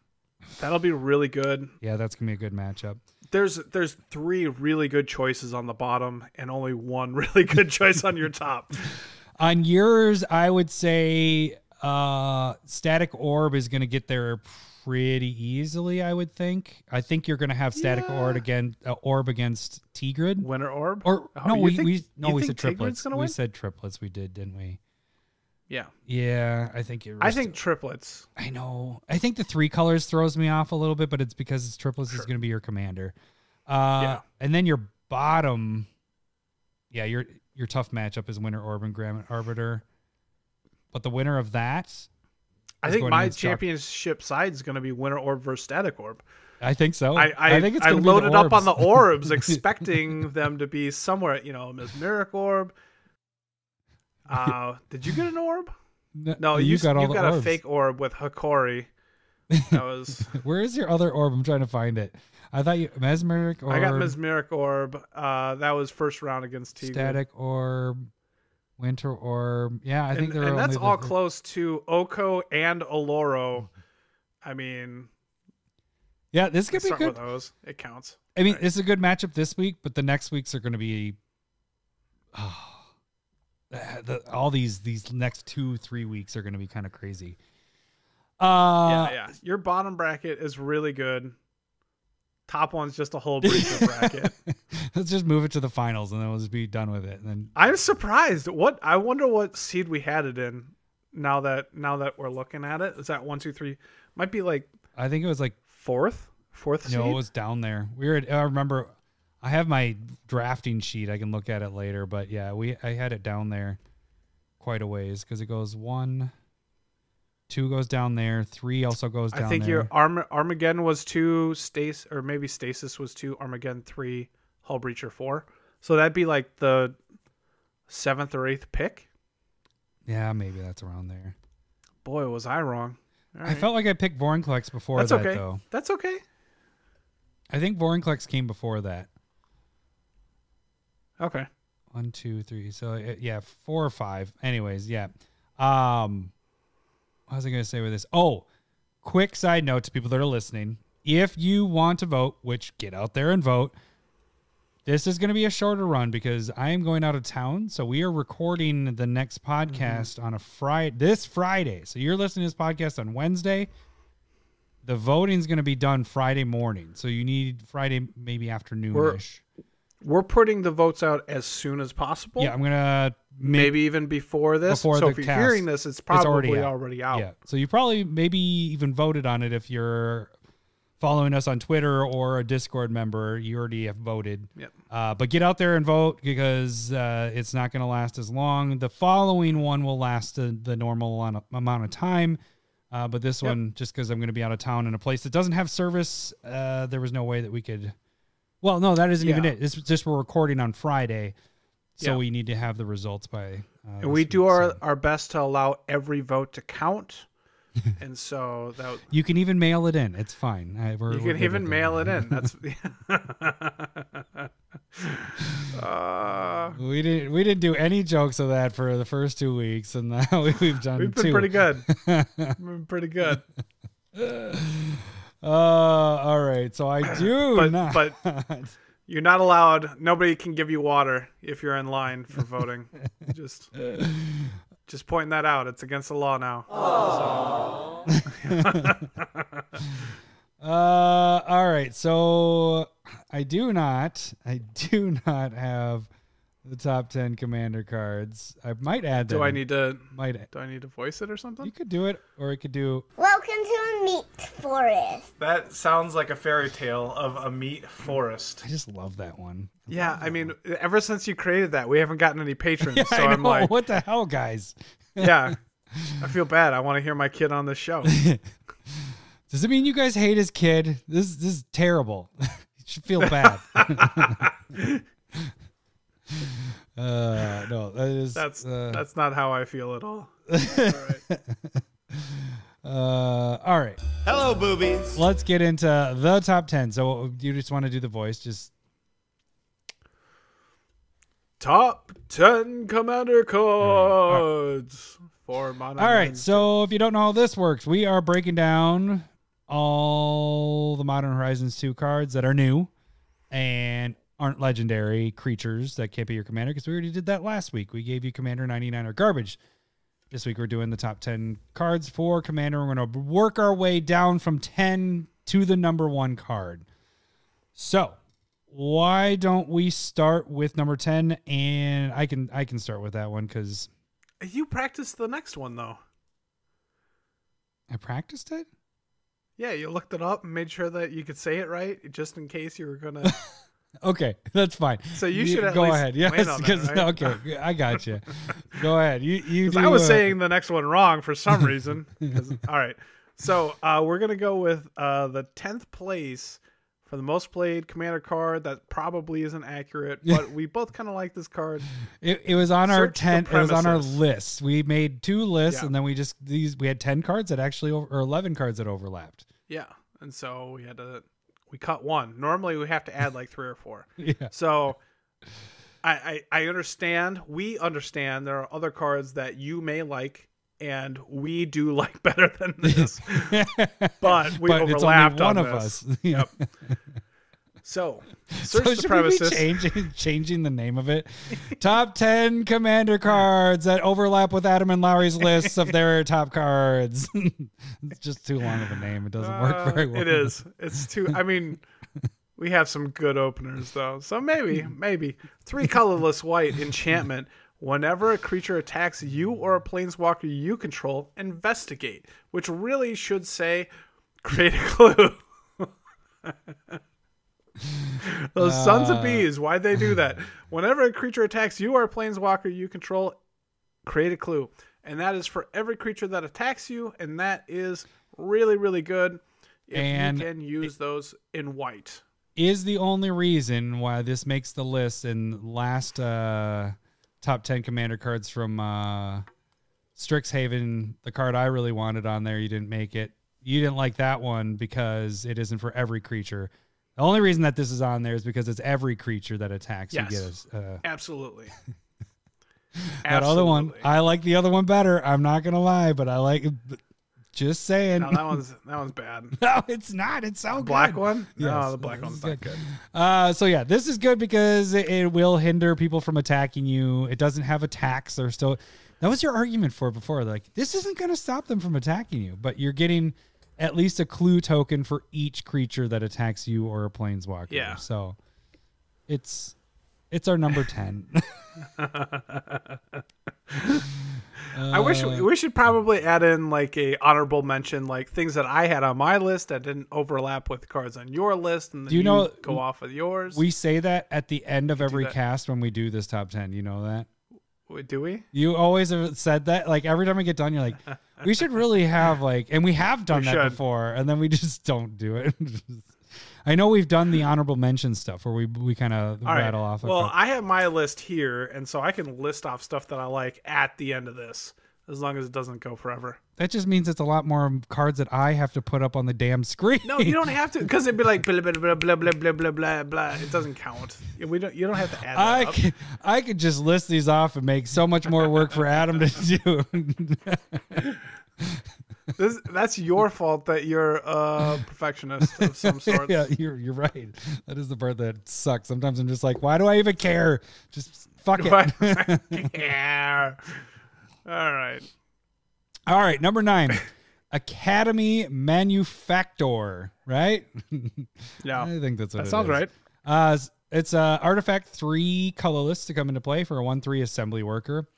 that'll be really good. Yeah, that's going to be a good matchup. There's 3 really good choices on the bottom and only 1 really good choice on your top. On yours, I would say Static Orb is going to get there pretty easily, I would think. I think you're going to have Static Orb against Tigrid. Winter Orb? Or no, we said triplets. We said triplets. We did, didn't we? Yeah. Yeah, I think you're. I think triplets. I know. I think the 3 colors throws me off a little bit, but it's because it's triplets is going to be your commander. And then your bottom, your tough matchup is Winter Orb and Grand Arbiter. But the winner of that, I think my championship side is going to be Winter Orb versus Static Orb. I think so. I think it's I loaded up on the orbs, expecting them to be somewhere. Mesmeric Orb. Did you get an orb? No, you got a fake orb with Hikori. That was. Where is your other orb? I'm trying to find it. I thought you Mesmeric Orb. I got Mesmeric Orb. That was first round against Tigrid. Static Orb, Winter Orb. Yeah, I think they're. And that's all close to Oko and Oloro. I mean. Yeah, this could be start good. With those. It counts. I mean, it's a good matchup this week, but the next weeks are going to be. All these next 2-3 weeks are going to be kind of crazy. Yeah. Your bottom bracket is really good. Top one's just a Hullbreacher bracket. Let's just move it to the finals and then we'll just be done with it. And then I'm surprised. I wonder what seed we had it in. Now that we're looking at it, is that 1, 2, 3? Might be like. I think it was like fourth seed. No, it was down there. I remember. I have my drafting sheet. I can look at it later, but yeah, I had it down there quite a ways because it goes 1, 2 goes down there, 3 also goes down there. I think your Armageddon was 2, or maybe Stasis was 2, Armageddon 3, Hullbreacher 4. So that'd be like the 7th or 8th pick. Yeah, maybe that's around there. Boy, was I wrong. All right. I felt like I picked Vorinclex before though. That's okay. I think Vorinclex came before that. Okay. 1, 2, 3. So 4 or 5. Anyways, yeah. What was I going to say with this? Oh, quick side note to people that are listening. If you want to vote, which get out there and vote, this is going to be a shorter run because I am going out of town. So we are recording the next podcast on this Friday. So you're listening to this podcast on Wednesday. The voting is going to be done Friday morning. So you need Friday, maybe afternoon-ish. We're putting the votes out as soon as possible. Yeah, I'm going to... Maybe even before this. So if you're hearing this, it's probably already out. Yeah, so you probably maybe even voted on it if you're following us on Twitter or a Discord member. You already have voted. Yep. But get out there and vote because it's not going to last as long. The following one will last the normal amount of time. But this one, just because I'm going to be out of town in a place that doesn't have service, there was no way that we could... Well, no, that isn't even it. It's just we're recording on Friday, so we need to have the results by... and we do our best to allow every vote to count. And so that you can even mail it in. It's fine. you can even mail it in. That's we didn't do any jokes of that for the first 2 weeks, and now we've done. We've been pretty good. We've been pretty good. All right. So I do not. But you're not allowed. Nobody can give you water if you're in line for voting. Just pointing that out. It's against the law now. All right. So I do not have the top 10 Commander cards. I might add them. Do I need to voice it or something? You could do it, or it could do. Welcome to a meat forest. That sounds like a fairy tale of a meat forest. I just love that one. Yeah, I mean, ever since you created that, we haven't gotten any patrons. Yeah, so I know. I'm like, what the hell, guys? Yeah, I feel bad. I want to hear my kid on the show. Does it mean you guys hate his kid? This is terrible. You should feel bad. No, that's not how I feel at all. All right. Hello, boobies. Let's get into the top 10. So you just want to do the voice? Just top 10 Commander cards for Modern. All right. So if you don't know how this works, we are breaking down all the Modern Horizons 2 cards that are new and aren't legendary creatures that can't be your commander, because we already did that last week. We gave you Commander 99 or garbage. This week we're doing the top 10 cards for Commander. We're going to work our way down from 10 to the number 1 card. So why don't we start with number 10? And I can start with that one because you practiced the next one though. I practiced it? Yeah, you looked it up and made sure that you could say it right, just in case you were gonna. Okay, that's fine. So you should at go least ahead. Yes, because right? Okay, I got you. Go ahead. You. I was saying the next one wrong for some reason. All right, so we're gonna go with the 10th place for the most played Commander card. That probably isn't accurate, but we both kind of like this card. It was on our Search 10. the It was on our premises. list. We made 2 lists, Yeah. and then we had 10 cards that actually or 11 cards that overlapped. Yeah, and so we cut one. Normally we have to add like 3 or 4. Yeah. So I understand. We understand there are other cards that you may like, and we do like better than this. But we But it's only overlapped one on of this. us. Yep. So search So the should premises. we be changing the name of it? Top 10 Commander cards that overlap with Adam and Lowry's lists of their top cards. It's just too long of a name. It doesn't work very well. It is. It's too. I mean, we have some good openers though. So maybe 3 colorless white enchantment. Whenever a creature attacks you or a planeswalker you control, investigate. Which really should say, create a clue. Those sons of bees, why'd they do that? Whenever a creature attacks you or a planeswalker you control, create a clue. And that is for every creature that attacks you, and that is really, really good if And you can use those in white. Is the only reason why this makes the list in last top 10 Commander cards from Strixhaven, the card I really wanted on there, you didn't make it. You didn't like that one because it isn't for every creature. The only reason that this is on there is because it's every creature that attacks. Yes. You get Absolutely. that other one. I like the other one better. I'm not gonna lie, but I like it. Just saying. No, that one's bad. No, it's not. It's so The good. black one? Yes, No, the black this one's is not good. So yeah, this is good because it will hinder people from attacking you. It doesn't have attacks. They're still. That was your argument for it before. Like, this isn't going to stop them from attacking you, but you're getting at least a clue token for each creature that attacks you or a planeswalker. Yeah. So it's our number 10. I wish we should probably add in like a honorable mention, like things that I had on my list that didn't overlap with cards on your list, and then you know go off with yours. We say that at the end of every that. cast when we do this top 10. You know that? Wait, do we? You always have said that. Like every time we get done, you're like, we should really have like, and we have done that before, and then we just don't do it. I know we've done the honorable mention stuff where we kind of rattle off. Well, I have my list here, and so I can list off stuff that I like at the end of this. as long as it doesn't go forever. That just means it's a lot more cards that I have to put up on the damn screen. No, you don't have to, because it'd be like blah blah blah blah blah blah blah blah blah. It doesn't count. You don't have to add that up. I could just list these off and make so much more work for Adam to do. That's your fault that you're a perfectionist of some sort. Yeah, you're right. That is the part that sucks. Sometimes I'm just like, why do I even care? Just fuck it. Yeah. All right. Number 9. Academy Manufactor, right? Yeah. I think that's what that it sounds is. right. It's Artifact 3 colorless to come into play for a 1/3 assembly worker.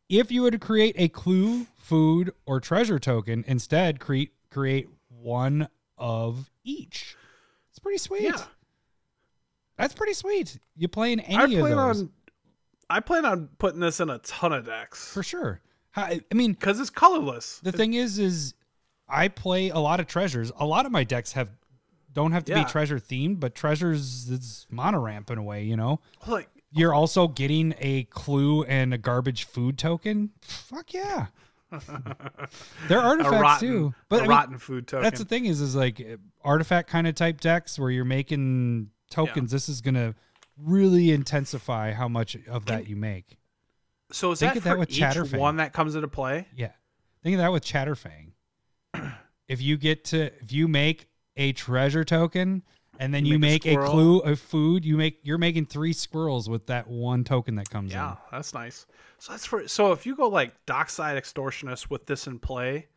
If you were to create a clue, food, or treasure token, instead create one of each. It's pretty sweet. Yeah. That's pretty sweet. You play in any of those. I plan on putting this in a ton of decks. For sure. I mean, because it's colorless. The thing is I play a lot of treasures. A lot of my decks don't have to be treasure themed, but treasures is monoramp in a way, you know? Like, you're also getting a clue and a garbage food token. Fuck yeah. They're artifacts too. But rotten food token. That's the thing is like artifact kind of type decks where you're making tokens. Yeah. This is going to really intensify how much of that you make. So is that for each one that comes into play? Yeah. Think of that with Chatterfang. If you make a treasure token and then you make a clue of food, you're making 3 squirrels with that one token that comes in. Yeah, that's nice. So if you go like Dockside Extortionist with this in play,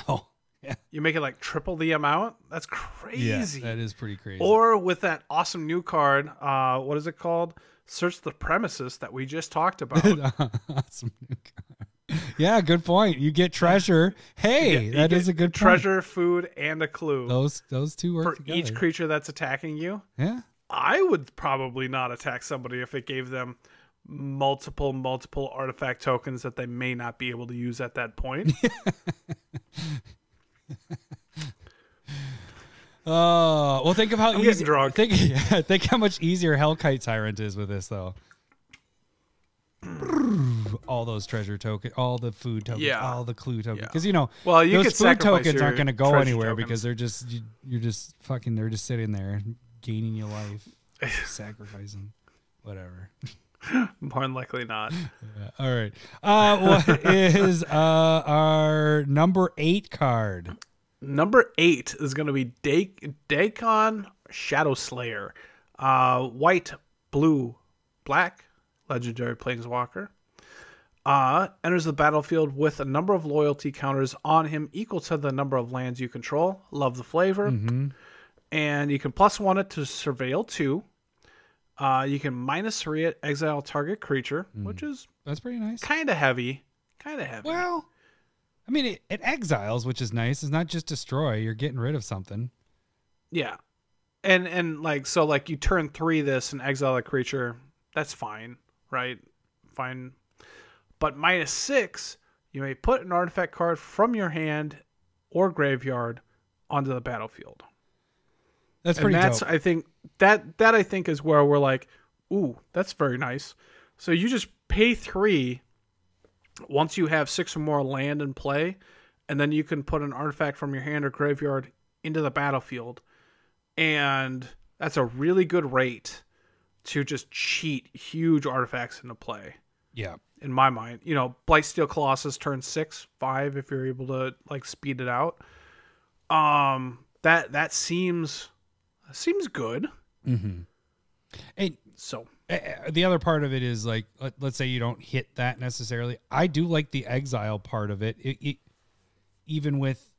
yeah, you make it like triple the amount. That's crazy. Yeah, that is pretty crazy. Or with that awesome new card, what is it called? Search the Premises that we just talked about. Awesome new card. Yeah, good point. You get treasure. Hey, that is a good treasure, point. Food, and a clue. Those two work for together. Each creature that's attacking you. Yeah. I would probably not attack somebody if it gave them multiple artifact tokens that they may not be able to use at that point. Well, think of how I'm getting drunk. Think how much easier Hellkite Tyrant is with this, though. All those treasure tokens, all the food tokens, all the clue tokens. Because well, you those food tokens aren't going to go anywhere because they're just you're just fucking. They're just sitting there, gaining your life, sacrificing, whatever. More than likely not. Yeah. All right. What is our number 8 card? Number 8 is going to be Daikon Shadow Slayer. White, blue, black, legendary planeswalker. Enters the battlefield with a number of loyalty counters on him equal to the number of lands you control. Love the flavor. Mm-hmm. And you can +1 it to Surveil 2. You can -3 it, exile target creature, which is that's pretty nice. Kind of heavy. Well, I mean, it exiles, which is nice. It's not just destroy. You're getting rid of something. Yeah. And like, so like you turn 3 this and exile a creature. That's fine, right? Fine. But -6, you may put an artifact card from your hand or graveyard onto the battlefield. That's pretty dope. I think that I think is where we're like, ooh, that's very nice. So you just pay 3 once you have 6 or more land in play, and then you can put an artifact from your hand or graveyard into the battlefield. And that's a really good rate to just cheat huge artifacts into play. Yeah. In my mind. Blightsteel Colossus turns 6/5 if you're able to like speed it out. That seems good. Mm-hmm. So the other part of it is like, let's say you don't hit that necessarily. I do like the exile part of it. Even with,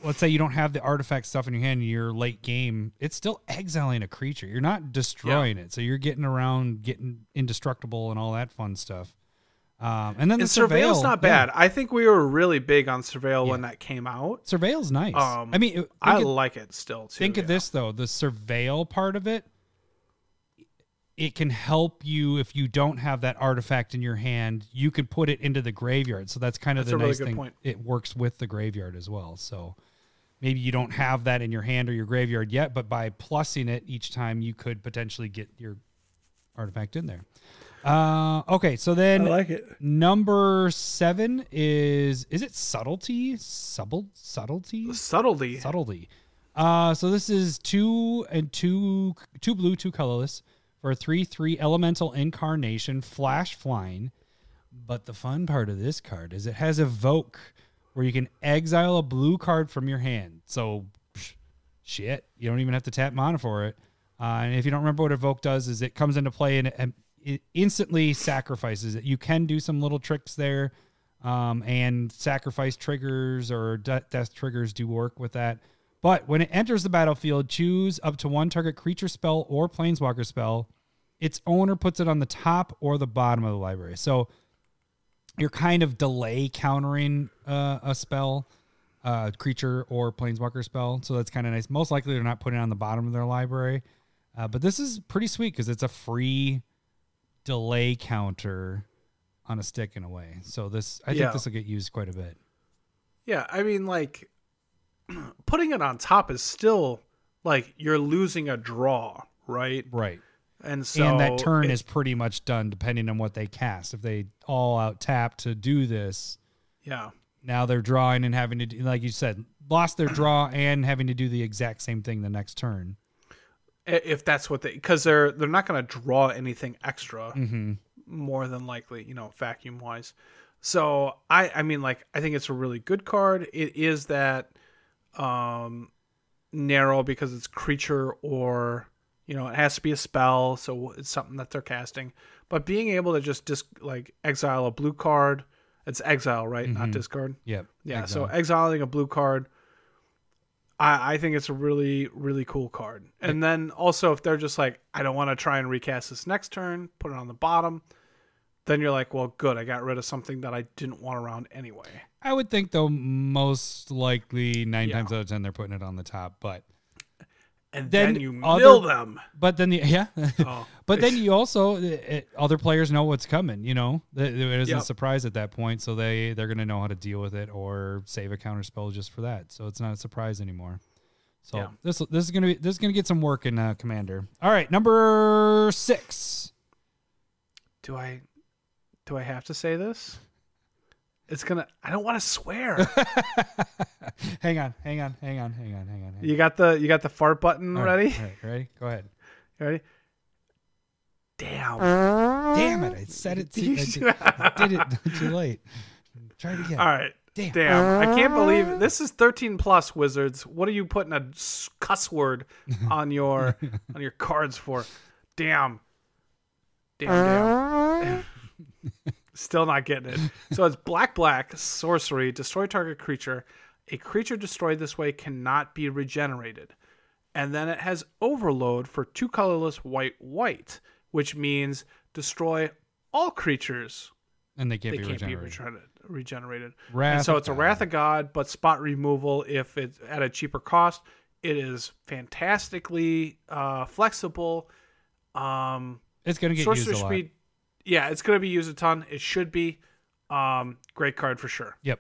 let's say you don't have the artifact stuff in your hand and you're late game, it's still exiling a creature. You're not destroying it. So you're getting around, getting indestructible and all that fun stuff. And then the Surveil's not bad. I think we were really big on Surveil when that came out. Surveil's nice. I mean, I like it still too. Think of this though, the Surveil part of it. It can help you if you don't have that artifact in your hand. You could put it into the graveyard. So that's kind of the nice thing. Point. It works with the graveyard as well. So maybe you don't have that in your hand or your graveyard yet, but by plussing it each time, you could potentially get your artifact in there. Okay, so then I like it. number 7 is it subtlety? Subtlety? Subtlety. Subtlety. So this is 2 blue, 2 colorless for a 3/3 elemental incarnation, flash flying. But the fun part of this card is it has evoke, where you can exile a blue card from your hand. So shit, you don't even have to tap mana for it. And if you don't remember what evoke does, is it comes into play and it instantly sacrifices it. You can do some little tricks there, and sacrifice triggers or death triggers do work with that. But when it enters the battlefield, choose up to 1 target creature spell or planeswalker spell. Its owner puts it on the top or the bottom of the library. So you're kind of delay countering a spell, creature or planeswalker spell. So that's kind of nice. Most likely they're not putting it on the bottom of their library. But this is pretty sweet because it's a free delay counter on a stick in a way. So I think this will get used quite a bit. Yeah, I mean, like, putting it on top is still like you're losing a draw, right? Right. And so that turn is pretty much done depending on what they cast. If they all out tap to do this, yeah, now they're drawing and having to do, like you said, lost their draw and having to do the exact same thing the next turn. If that's what because they're not going to draw anything extra, more than likely, vacuum wise. So I mean, like, I think it's a really good card. It is that narrow because it's creature or it has to be a spell, so it's something that they're casting. But being able to just exile a blue card, it's exile, right? Not discard. Yep. Yeah. Exile. So exiling a blue card, I think it's a really, really cool card. And then also if they're just like, I don't want to try and recast this next turn, put it on the bottom, then you're like, well, good, I got rid of something that I didn't want around anyway. I would think, though, most likely 9 times out of 10 they're putting it on the top, but and then you mill them. But then but then you also other players know what's coming. It isn't a surprise at that point, so they're going to know how to deal with it or save a counter spell just for that. So it's not a surprise anymore. So this is going to get some work in Commander. All right, number 6. Do I have to say this? I don't want to swear. Hang on. You got the fart button ready? All right, ready? Go ahead. You ready? Damn it. I said it I did it too late. Try it again. All right. Damn. I can't believe this is 13 plus, Wizards. What are you putting a cuss word on your cards for? Damn. Still not getting it. So it's black, sorcery, destroy target creature. A creature destroyed this way cannot be regenerated. And then it has overload for 2 colorless white, which means destroy all creatures. And they can't be regenerated. And so it's a Wrath of God, but spot removal if it's at a cheaper cost. It is fantastically flexible. It's going to get used a lot. Yeah, it's going to be used a ton. It should be. Great card for sure. Yep.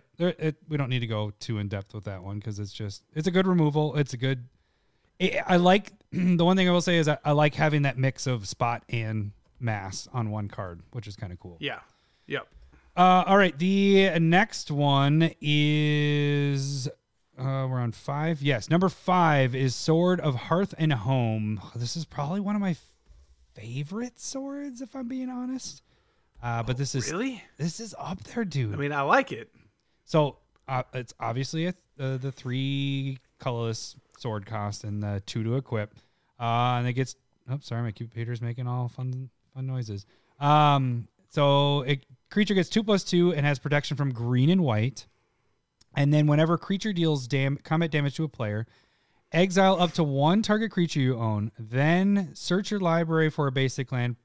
We don't need to go too in depth with that one because it's a good removal. It's a good. I like the one thing I will say is I like having that mix of spot and mass on one card, which is kind of cool. Yeah. Yep. All right. The next one is we're on 5. Yes, number 5 is Sword of Hearth and Home. This is probably one of my favorite swords, if I'm being honest. But this is up there, dude. I mean, I like it. So it's obviously the 3 colorless sword cost and the 2 to equip. And it gets. Oh, sorry, my computer's making all fun noises. So creature gets 2/2 and has protection from green and white. And then whenever creature deals combat damage to a player, exile up to 1 target creature you own. Then search your library for a basic land.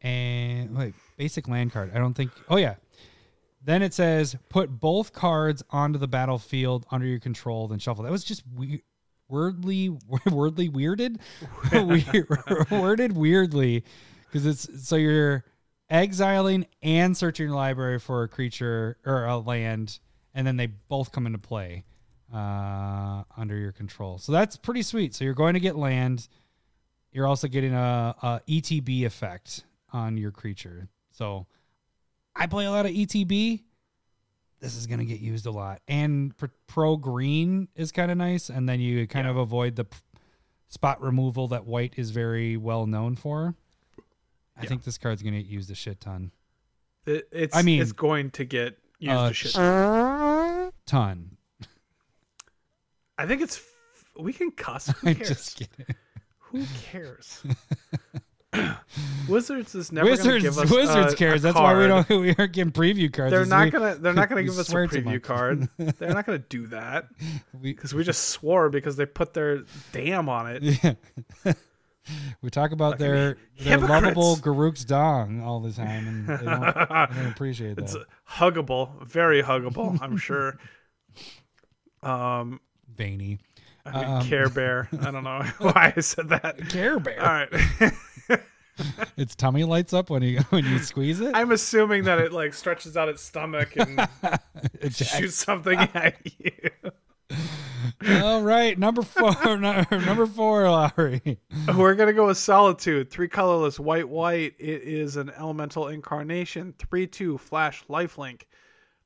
And wait, basic land card. I don't think. Oh yeah. Then it says put both cards onto the battlefield under your control, then shuffle. That was just worded weirdly, because it's so you're exiling and searching your library for a creature or a land, and then they both come into play under your control. So that's pretty sweet. So you're going to get land. You're also getting a ETB effect. on your creature. So I play a lot of ETB. This is going to get used a lot. And pro green is kind of nice. And then you kind of avoid the spot removal that white is very well known for. I think this card's going to get used a shit ton. It's going to get used a shit ton. I think we can cuss. Who cares? I'm just kidding. Who cares? Wizards is never going to give us Wizards cares. That's card. why we aren't getting preview cards. They're not gonna give us a preview card. They're not gonna do that because we just swore because they put their damn on it. Yeah. We talk about their lovable Garuk's dong all the time, and they don't appreciate that. It's huggable, very huggable, I'm sure. Veiny. Care Bear. I don't know why I said that. Care Bear. All right. Its tummy lights up when you squeeze it. I'm assuming that it like stretches out its stomach and shoots something at you. All right, number 4, Lowery. We're gonna go with Solitude. 3 colorless, white. It is an elemental incarnation. 3/2 flash lifelink.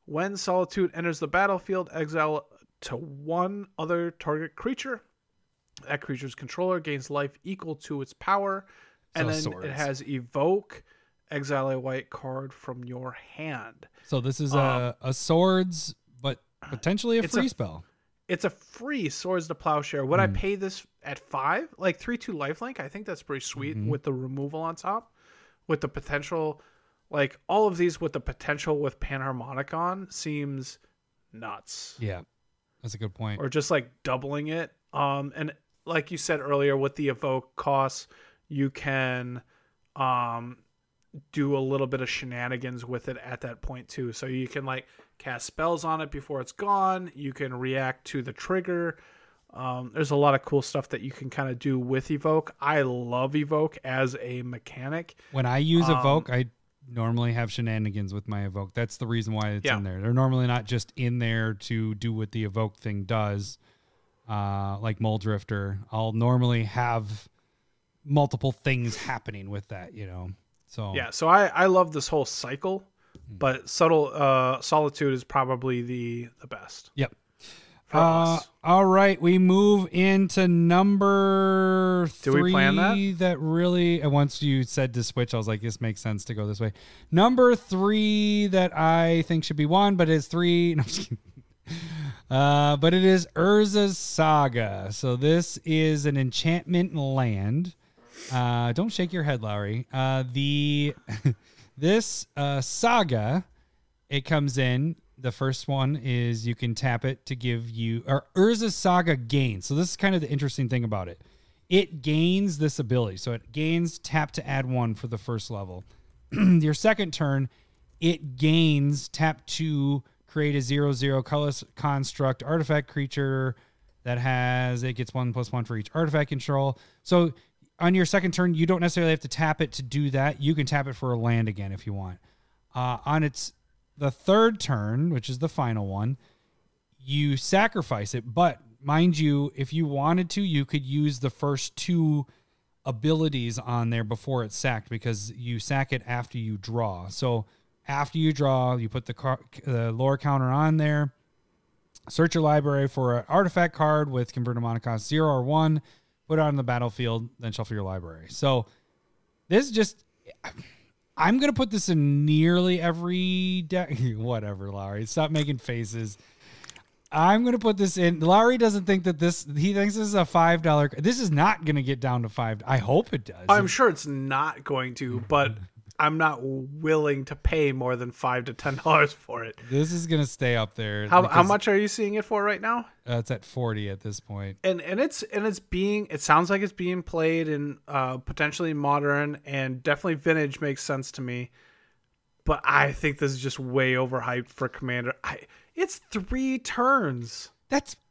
When Solitude enters the battlefield, exile to one other target creature. That creature's controller gains life equal to its power. And then it has Evoke, exile a white card from your hand. So this is a swords, but potentially a free spell. It's a free Swords to Plowshare. Would I pay this at 5? Like 3/2 lifelink? I think that's pretty sweet with the removal on top. With the potential, like all of these with the potential with Panharmonicon seems nuts. Yeah, that's a good point. Or just like doubling it. And like you said earlier, with the Evoke costs, you can do a little bit of shenanigans with it at that point too. So you can like cast spells on it before it's gone. You can react to the trigger. There's a lot of cool stuff that you can kind of do with Evoke. I love Evoke as a mechanic. When I use Evoke, I normally have shenanigans with my Evoke. That's the reason why it's in there. They're normally not just in there to do what the Evoke thing does, like Mole Drifter. I'll normally have multiple things happening with that, you know. So yeah, so I love this whole cycle, but Solitude is probably the best. Yep. For us. All right, we move into number 3. Do we plan that? That really, and once you said to switch, I was like, this makes sense to go this way. Number 3 that I think should be 1, but it's 3. No, I'm just kidding. But it is Urza's Saga. So this is an enchantment land. Don't shake your head, Lowery. This saga, it comes in. The first one is you can tap it to give you, or Urza's Saga gains. So this is kind of the interesting thing about it. It gains this ability. So it gains tap to add 1 for the first level. Your second turn, it gains tap to create a 0/0 colorless construct artifact creature that it gets 1+1 for each artifact control. So on your second turn, you don't necessarily have to tap it to do that. You can tap it for a land again if you want. On the third turn, which is the final one, you sacrifice it. But mind you, if you wanted to, you could use the first 2 abilities on there before it's sacked, because you sack it after you draw. So after you draw, you put the lore counter on there. Search your library for an artifact card with converted mana cost 0 or 1. Put it on the battlefield, then shuffle your library. So this just, I'm going to put this in nearly every deck. Whatever, Lowery. Stop making faces. I'm going to put this in. Lowery doesn't think that he thinks this is a $5. This is not going to get down to $5. I hope it does. I'm sure it's not going to, but I'm not willing to pay more than $5 to $10 for it. This is going to stay up there. How much are you seeing it for right now? It's at 40 at this point. And it sounds like it's being played in potentially modern, and definitely vintage makes sense to me. But I think this is just way overhyped for Commander. It's 3 turns.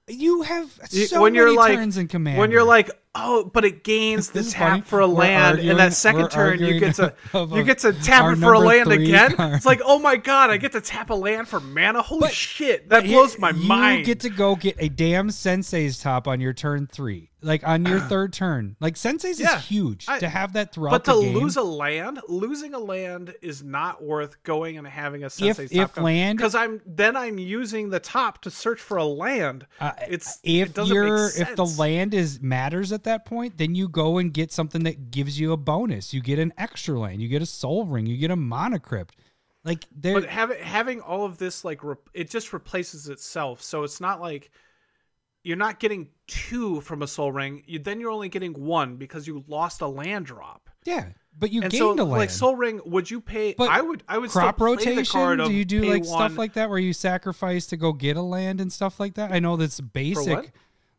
You have so many turns in Commander. When you're like, Oh, but it gains the This is tap funny. for a We're land, and that second we're turn you get to arguing tap our it for a number land 3 again. card. It's like, oh my god, I get to tap a land for mana. Holy But- shit, that But blows my you mind. You get to go get a damn Sensei's top on your turn 3, like on your third turn. Like Sensei's Yeah, is huge to have that throughout but the to game. losing a land is not worth going and having a Sensei's top. If land, because I'm using the top to search for a land. It if doesn't make sense. if the land matters at that point, then you go and get something that gives you a bonus. You get an extra land, you get a soul ring, you get a mana crypt. Like but having all of this, like it just replaces itself. So it's not like you're not getting 2 from a soul ring. Then you're only getting 1 because you lost a land drop. Yeah, but you And gained so, a land. like soul ring, would you pay? But I would crop still play rotation. the card of Do you do pay like 1. stuff like that where you sacrifice to go get a land and stuff like that? I know that's basic. what?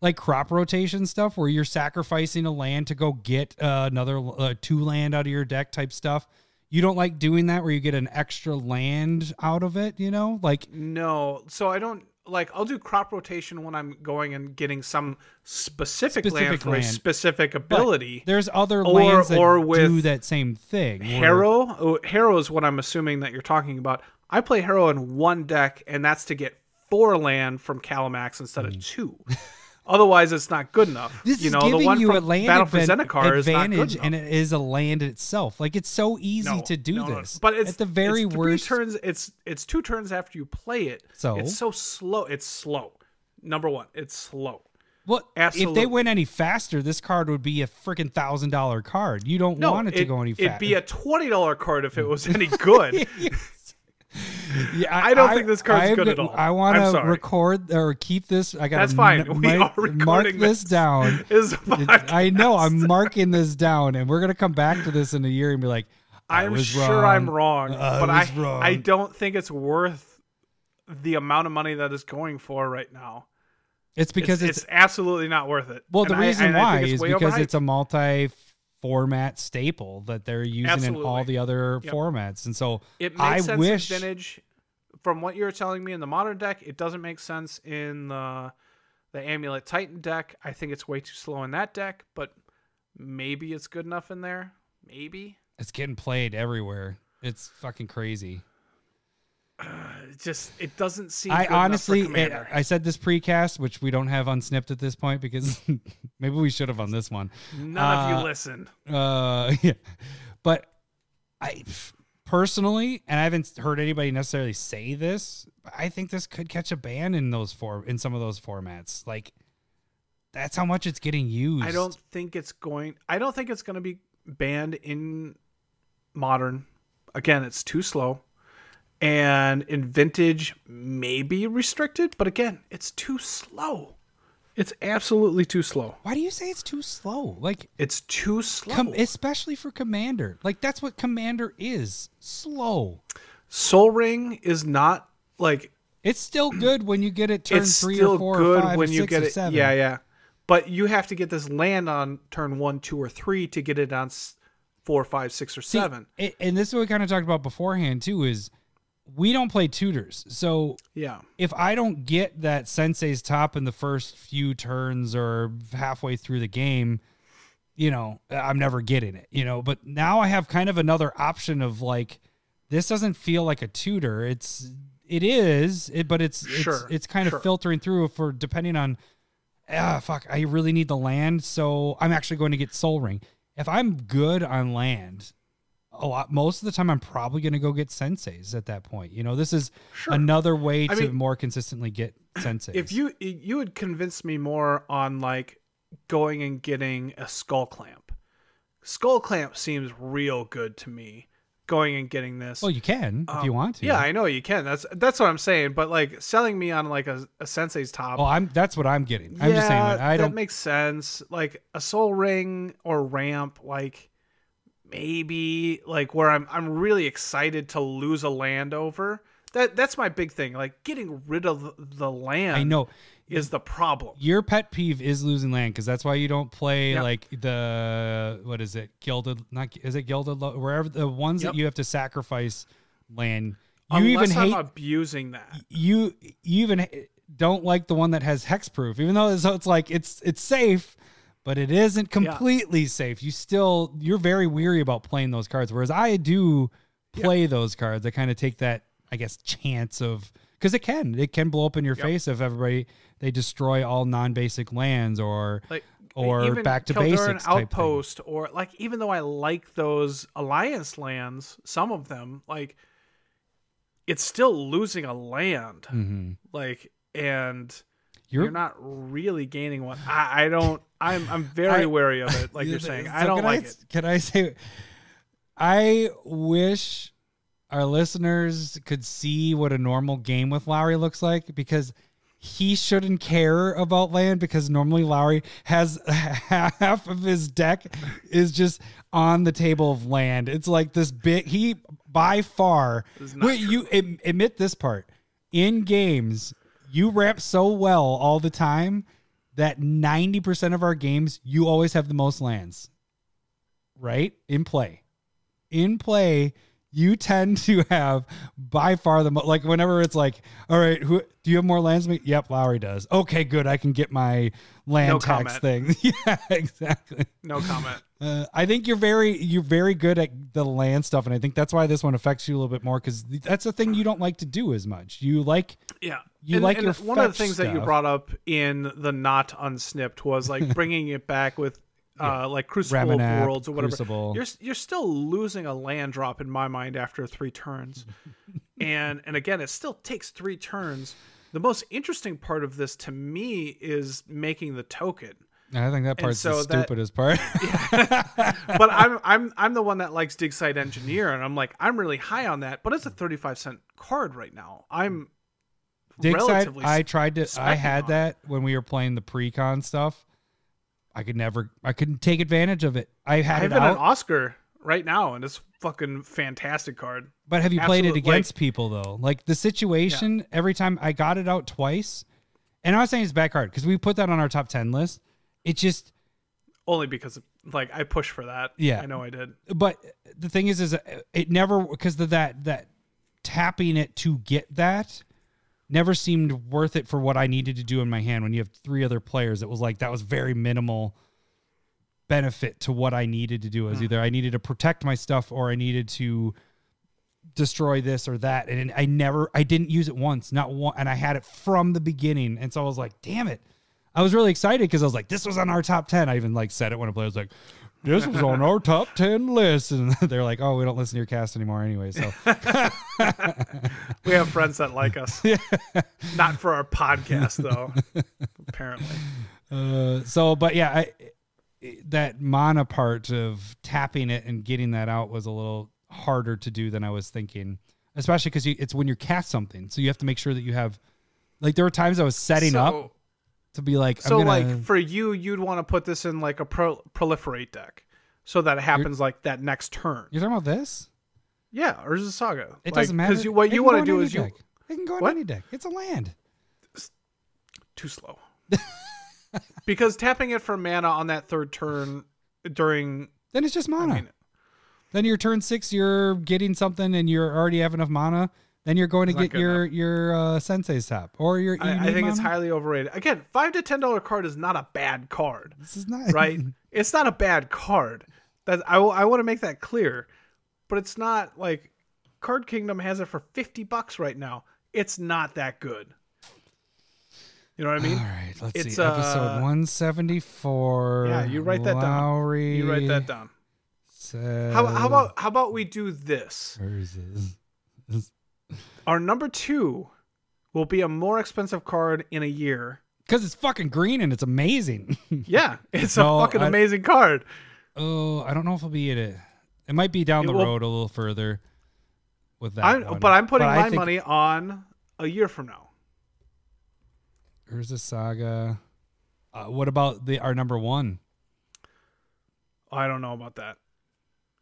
Like crop rotation stuff where you're sacrificing a land to go get another 2 land out of your deck type stuff. You don't like doing that where you get an extra land out of it, you know? Like No, so I don't like. I'll do crop rotation when I'm going and getting some specific land for a specific ability. There's other lands that do that same thing. Harrow is what I'm assuming that you're talking about. I play Harrow in 1 deck, and that's to get 4 land from Calamax instead of 2. Otherwise, it's not good enough. This you is know, giving the one you from a land Battle for Zendikar is not good advantage, enough. and it is a land itself. Like it's so easy to do this. But it's at the very it's 3 worst. turns. It's 2 turns after you play it. So? It's so slow. It's slow. Number 1, it's slow. Well, Absolutely. if they went any faster, this card would be a freaking $1,000 card. You don't want it to go any faster. It'd be a $20 card if it was any good. Yeah, I don't think this card's good at all. I want I'm to sorry. record or keep this. I got. That's fine. We are mark recording this down. Is a podcast. I know. I'm marking this down, and we're gonna come back to this in a year and be like, I'm sure wrong. I'm wrong, but wrong. I don't think it's worth the amount of money that it's going for right now. It's because it's absolutely not worth it. Well, the reason why is because overhyped. it's a multi-format staple that they're using in all the other formats, and so it I makes sense wish. in Vintage. From what you're telling me in the modern deck, it doesn't make sense in the Amulet Titan deck. I think it's way too slow in that deck, but maybe it's good enough in there. Maybe. It's getting played everywhere. It's fucking crazy. It doesn't seem. I good enough honestly, for Commander. I said this precast, which we don't have unsnipped at this point because maybe we should have on this one. None of you listened. Yeah, but I personally, and I haven't heard anybody necessarily say this, but I think this could catch a ban in some of those formats. Like that's how much it's getting used. I don't think it's going to be banned in Modern. Again, it's too slow. And in Vintage, maybe restricted, but again, it's too slow. It's absolutely too slow. Why do you say it's too slow? Like it's too slow, especially for Commander. Like that's what Commander is: slow. Soul Ring is not like it's still good when you get it turn it's 3 still or 4 good or 5 when or you 6 get or it. 7. Yeah. But you have to get this land on turn 1, 2, or 3 to get it on 4, 5, 6, or 7. And this is what we kind of talked about beforehand too. Is we don't play tutors. So yeah, if I don't get that Sensei's top in the first few turns or halfway through the game, you know, I'm never getting it, you know, but now I have kind of another option of like, this doesn't feel like a tutor. But it's kind of filtering through for depending on, I really need the land. So I'm actually going to get Soul Ring. If I'm good on land, most of the time I'm probably going to go get Senseis at that point. You know, this is another way to more consistently get Senseis. If you would convince me more on like going and getting a Skull Clamp. Skull Clamp seems real good to me. Going and getting this. Well, you can if you want to. Yeah, I know you can. That's what I'm saying. But like selling me on like a Sensei's top. Oh, that's what I'm getting. I'm just saying that makes sense. Like a Soul Ring or Ramp, like maybe like where I'm really excited to lose a land over. That's my big thing. Like getting rid of the land. I know. Is the problem. Your pet peeve is losing land because that's why you don't play like the Gilded wherever the ones that you have to sacrifice land. Unless I'm abusing that. You even don't like the one that has hexproof, even though it's like it's safe, but it isn't completely safe. You're very weary about playing those cards. Whereas I do play those cards. I kind of take that, I guess, chance of, because it can blow up in your face if they destroy all non-basic lands or even back to Kildare basics type Outpost, or like, even though I like those alliance lands, some of them, like, it's still losing a land. Like, and you're not really gaining one. I don't. I'm very wary of it. Like you're saying, I don't like it. Can I say? I wish our listeners could see what a normal game with Lowery looks like, because he shouldn't care about land, because normally Lowery has half of his deck is just on the table of land. It's like this big, he by far, wait, you admit this part, in games, you ramp so well all the time that 90% of our games, you always have the most lands, right? In play, you tend to have by far the most, like whenever it's like, all right, do you have more lands than me? Yep, Lowery does. Okay, good. I can get my land tax thing. Yeah, exactly. No comment. I think you're very good at the land stuff. And I think that's why this one affects you a little bit more, because that's the thing you don't like to do as much. You like, your one of the things that you brought up in the not unsnipped was like bringing it back with, like Crucible of Worlds or whatever. Crucible. You're still losing a land drop in my mind after 3 turns. and again, it still takes 3 turns. The most interesting part of this to me is making the token. I think that part's the stupidest part. But I'm the one that likes Dig Site Engineer, and I'm like, I'm really high on that, but it's a 35-cent card right now. I'm Dig Site, I had that when we were playing the pre-con stuff. I couldn't take advantage of it. I have an Oscar right now, and it's fucking fantastic card. But have you played it against people though? Like the situation, every time I got it out twice, and I'm not saying it's a bad card, because we put that on our top 10 list. It just only because like I pushed for that. Yeah, I know I did. But the thing is it never, because of that tapping it to get that never seemed worth it for what I needed to do in my hand. When you have 3 other players, it was like that was very minimal benefit to what I needed to do. It was either I needed to protect my stuff or I needed to destroy this or that. And I didn't use it once, not one, and I had it from the beginning. And so I was like, damn it. I was really excited because I was like, this was on our top 10. I even like said it when a player was like, this was on our top 10 list. And they're like, oh, we don't listen to your cast anymore anyway. So we have friends that like us. Not for our podcast, though, apparently. But yeah, that mana part of tapping it and getting that out was a little harder to do than I was thinking, especially because it's when you cast something. So you have to make sure that you have, like, there were times I was setting up to be like, like for you'd want to put this in like a proliferate deck so that it happens like that next turn. You're talking about this? Yeah, or is it Saga? It doesn't matter. Because what you want to do is it can go on any deck. It's a land. It's too slow. Because tapping it for mana on that 3rd turn then it's just mana. Then your turn 6, you're getting something and you already have enough mana. Then you're going to get your Sensei's top, or your. I think it's highly overrated. Again, $5 to $10 card is not a bad card. This is not right. It's not a bad card. That I want to make that clear, but it's not like Card Kingdom has it for $50 right now. It's not that good. You know what I mean? All right, let's see. Episode 174. Yeah, you write that Lowery down. You write that down. How about we do this? Where is this? Our number 2 will be a more expensive card in a year. Because it's fucking green and it's amazing. Yeah, it's a fucking amazing card. Oh, I don't know if it'll be in it. It might be down the road a little further with that one. But I'm putting my money on a year from now. Here's a Saga. What about our number 1? I don't know about that.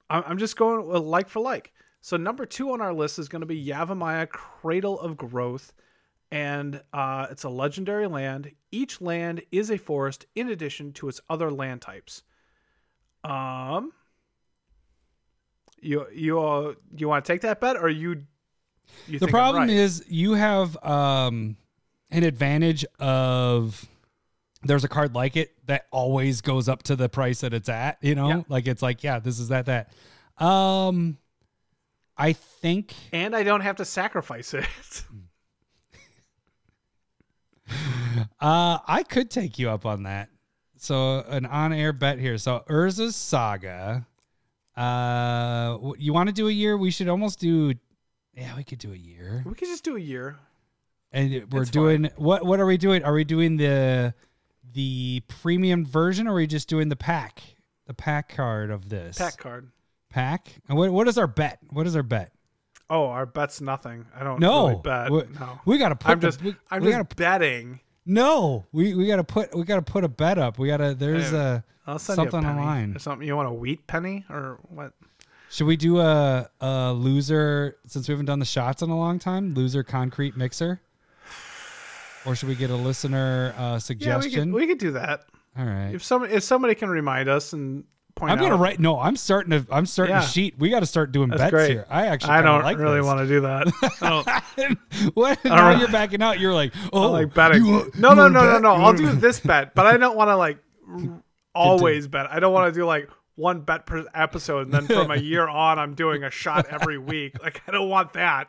I'm just going with like for like. So number 2 on our list is going to be Yavimaya, Cradle of Growth, and it's a legendary land. Each land is a forest in addition to its other land types. You want to take that bet, or you the problem is you have an advantage of there's a card like it that always goes up to the price that it's at, you know, Yeah. like it's like, yeah, this is that. I think, and I don't have to sacrifice it. I could take you up on that. So an on-air bet here. So Urza's Saga. You want to do a year? We should almost do. Yeah, we could do a year. We could just do a year. And we're It's doing what? What are we doing? Are we doing the premium version, or are we just doing the pack card of this? Pack card. Pack. And what is our bet? What is our bet? Oh, our bet's nothing. I don't No, really bet. No. We got to put. I'm just betting. No, we got to put a bet up. There's I'll send something you a penny. online. Or something. You want a wheat penny or what? Should we do a loser, since we haven't done the shots in a long time? Loser concrete mixer, or should we get a listener suggestion? Yeah, we could do that. All right. If somebody can remind us and point out. I'm gonna write. No, I'm starting to sheet. We got to start doing bets great. here. I don't like really this. want to do that. What? Now you're backing out. You're like, oh, like betting. No. I'll do this bet, but I don't want to like always bet. I don't want to do like one bet per episode, and then from a year on, I'm doing a shot every week. Like I don't want that.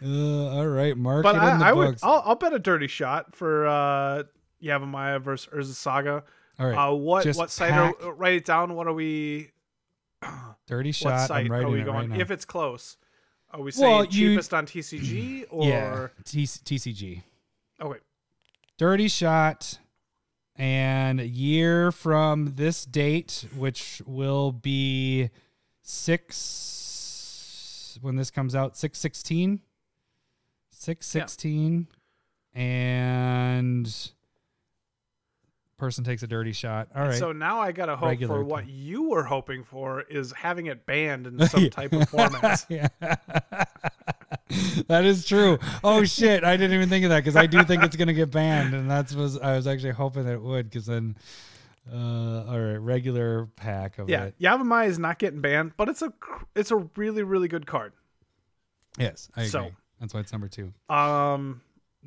All right, mark But it in the books. I'll bet a dirty shot for Yavimaya versus Urza Saga. All right. What site? Write it down. What are we? Dirty What shot. site I'm writing are we it going? right now. If it's close, are we saying cheapest on TCG or TCG? Okay. Dirty shot, and a year from this date, which will be when this comes out, 6/16. 6/16, and person takes a dirty shot. All right. So now I gotta hope Regular for what you were hoping for is having it banned in some type of format. Yeah. That is true. Oh shit! I didn't even think of that because I do think it's gonna get banned, and I was actually hoping that it would, because then, all right, regular pack of it. Yavimaya is not getting banned, but it's a really really good card. Yes, I agree. That's why it's number 2. I mean,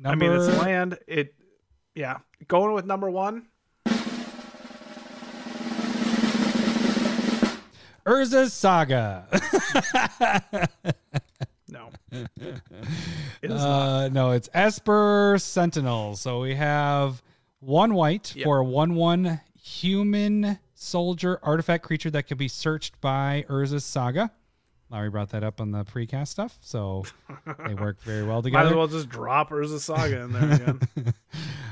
it's land. Going with number 1. Urza's Saga. No. It is not. No, it's Esper Sentinel. So we have 1 white for a 1/1 human soldier artifact creature that can be searched by Urza's Saga. Lowery brought that up on the precast stuff, so they work very well together. Might as well just drop Urza Saga in there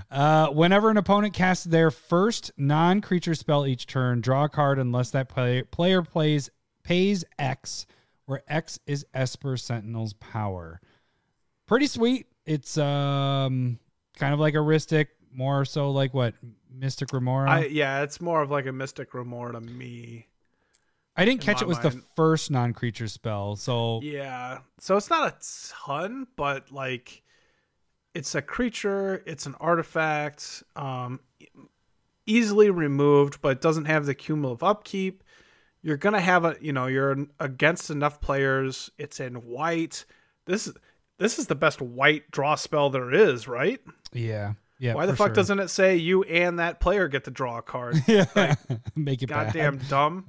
again. Whenever an opponent casts their first non-creature spell each turn, draw a card unless that player pays X, where X is Esper Sentinel's power. Pretty sweet. It's kind of like a Ristic, more so like what? Mystic Remora? It's more of like a Mystic Remora to me. I didn't catch it was the first non-creature spell, so... Yeah. So it's not a ton, but like it's a creature, it's an artifact, easily removed, but it doesn't have the cumulative upkeep. You're going to have you're against enough players. It's in white. This is the best white draw spell there is, right? Yeah. Yeah. Why the fuck doesn't it say you and that player get to draw a card? Yeah. Like, make it goddamn dumb.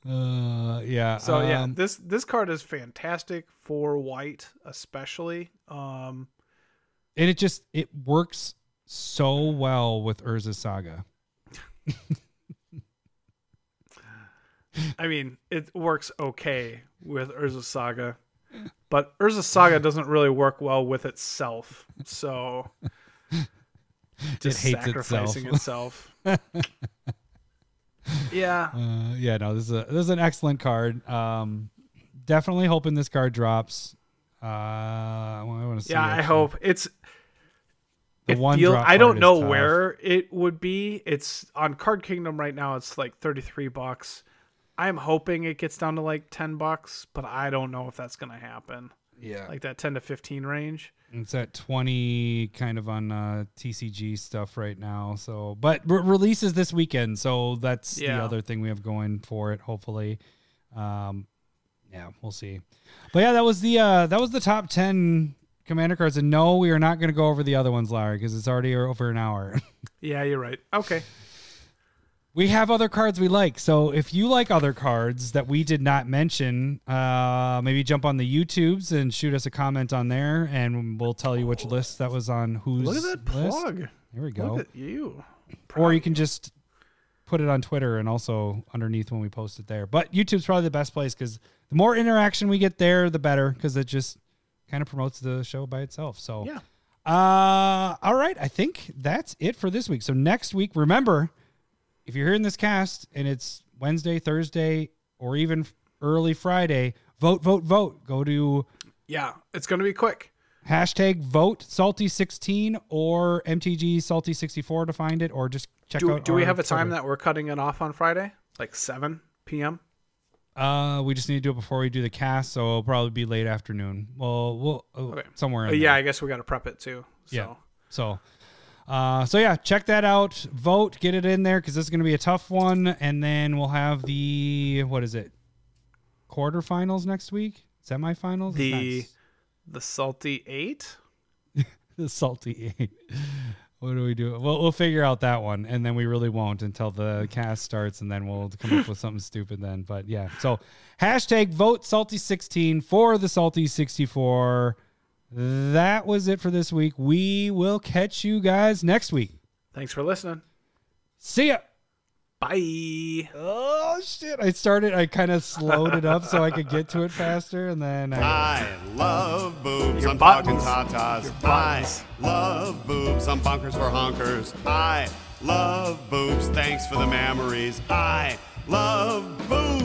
Yeah. So this card is fantastic for white, especially. And it works so well with Urza Saga. I mean, it works okay with Urza Saga, but Urza Saga doesn't really work well with itself. So just it hates sacrificing itself. Yeah. No, this is an excellent card. Definitely hoping this card drops. I want to see. Yeah, I hope it's. Drop I don't know tough. where it would be. It's on Card Kingdom right now. It's like $33. I'm hoping it gets down to like $10, but I don't know if that's going to happen. Yeah, like that 10 to 15 range. It's at 20 kind of on TCG stuff right now. So, but releases this weekend. So that's the other thing we have going for it. Hopefully. Yeah, we'll see. But yeah, that was the top 10 Commander cards. And no, we are not going to go over the other ones, Larry, because it's already over an hour. Yeah, you're right. Okay. We have other cards we like. So if you like other cards that we did not mention, maybe jump on the YouTubes and shoot us a comment on there, and we'll tell you which list that was on whose Look at that list. plug. Here we go. Look at you. Or you can just put it on Twitter and also underneath when we post it there. But YouTube's probably the best place because the more interaction we get there, the better, because it just kind of promotes the show by itself. So, yeah. All right. I think that's it for this week. So next week, remember, if you're hearing this cast and it's Wednesday, Thursday, or even early Friday, vote. Go to... Yeah, it's going to be quick. Hashtag vote Salty16 or MTG Salty64 to find it, or just check out. Do we have a time Twitter. that we're cutting it off on Friday? Like 7 p.m.? We just need to do it before we do the cast, so it'll probably be late afternoon. Well, Okay. somewhere in Yeah, there. I guess we got to prep it too. So. Yeah. So yeah, check that out. Vote, get it in there, because this is going to be a tough one. And then we'll have the, what is it? Quarterfinals next week? Semifinals? The Salty 8? The Salty 8. What do we do? We'll figure out that one, and then we really won't until the cast starts, and then we'll come up with something stupid then. But yeah, so hashtag vote Salty16 for the Salty 64. That was it for this week. We will catch you guys next week. Thanks for listening. See ya. Bye. Oh shit! I kind of slowed it up so I could get to it faster, and then I love boobs. Your I'm buttons. talking tatas. Your I buttons. love boobs. I'm bonkers for honkers. I love boobs. Thanks for the memories. I love boobs.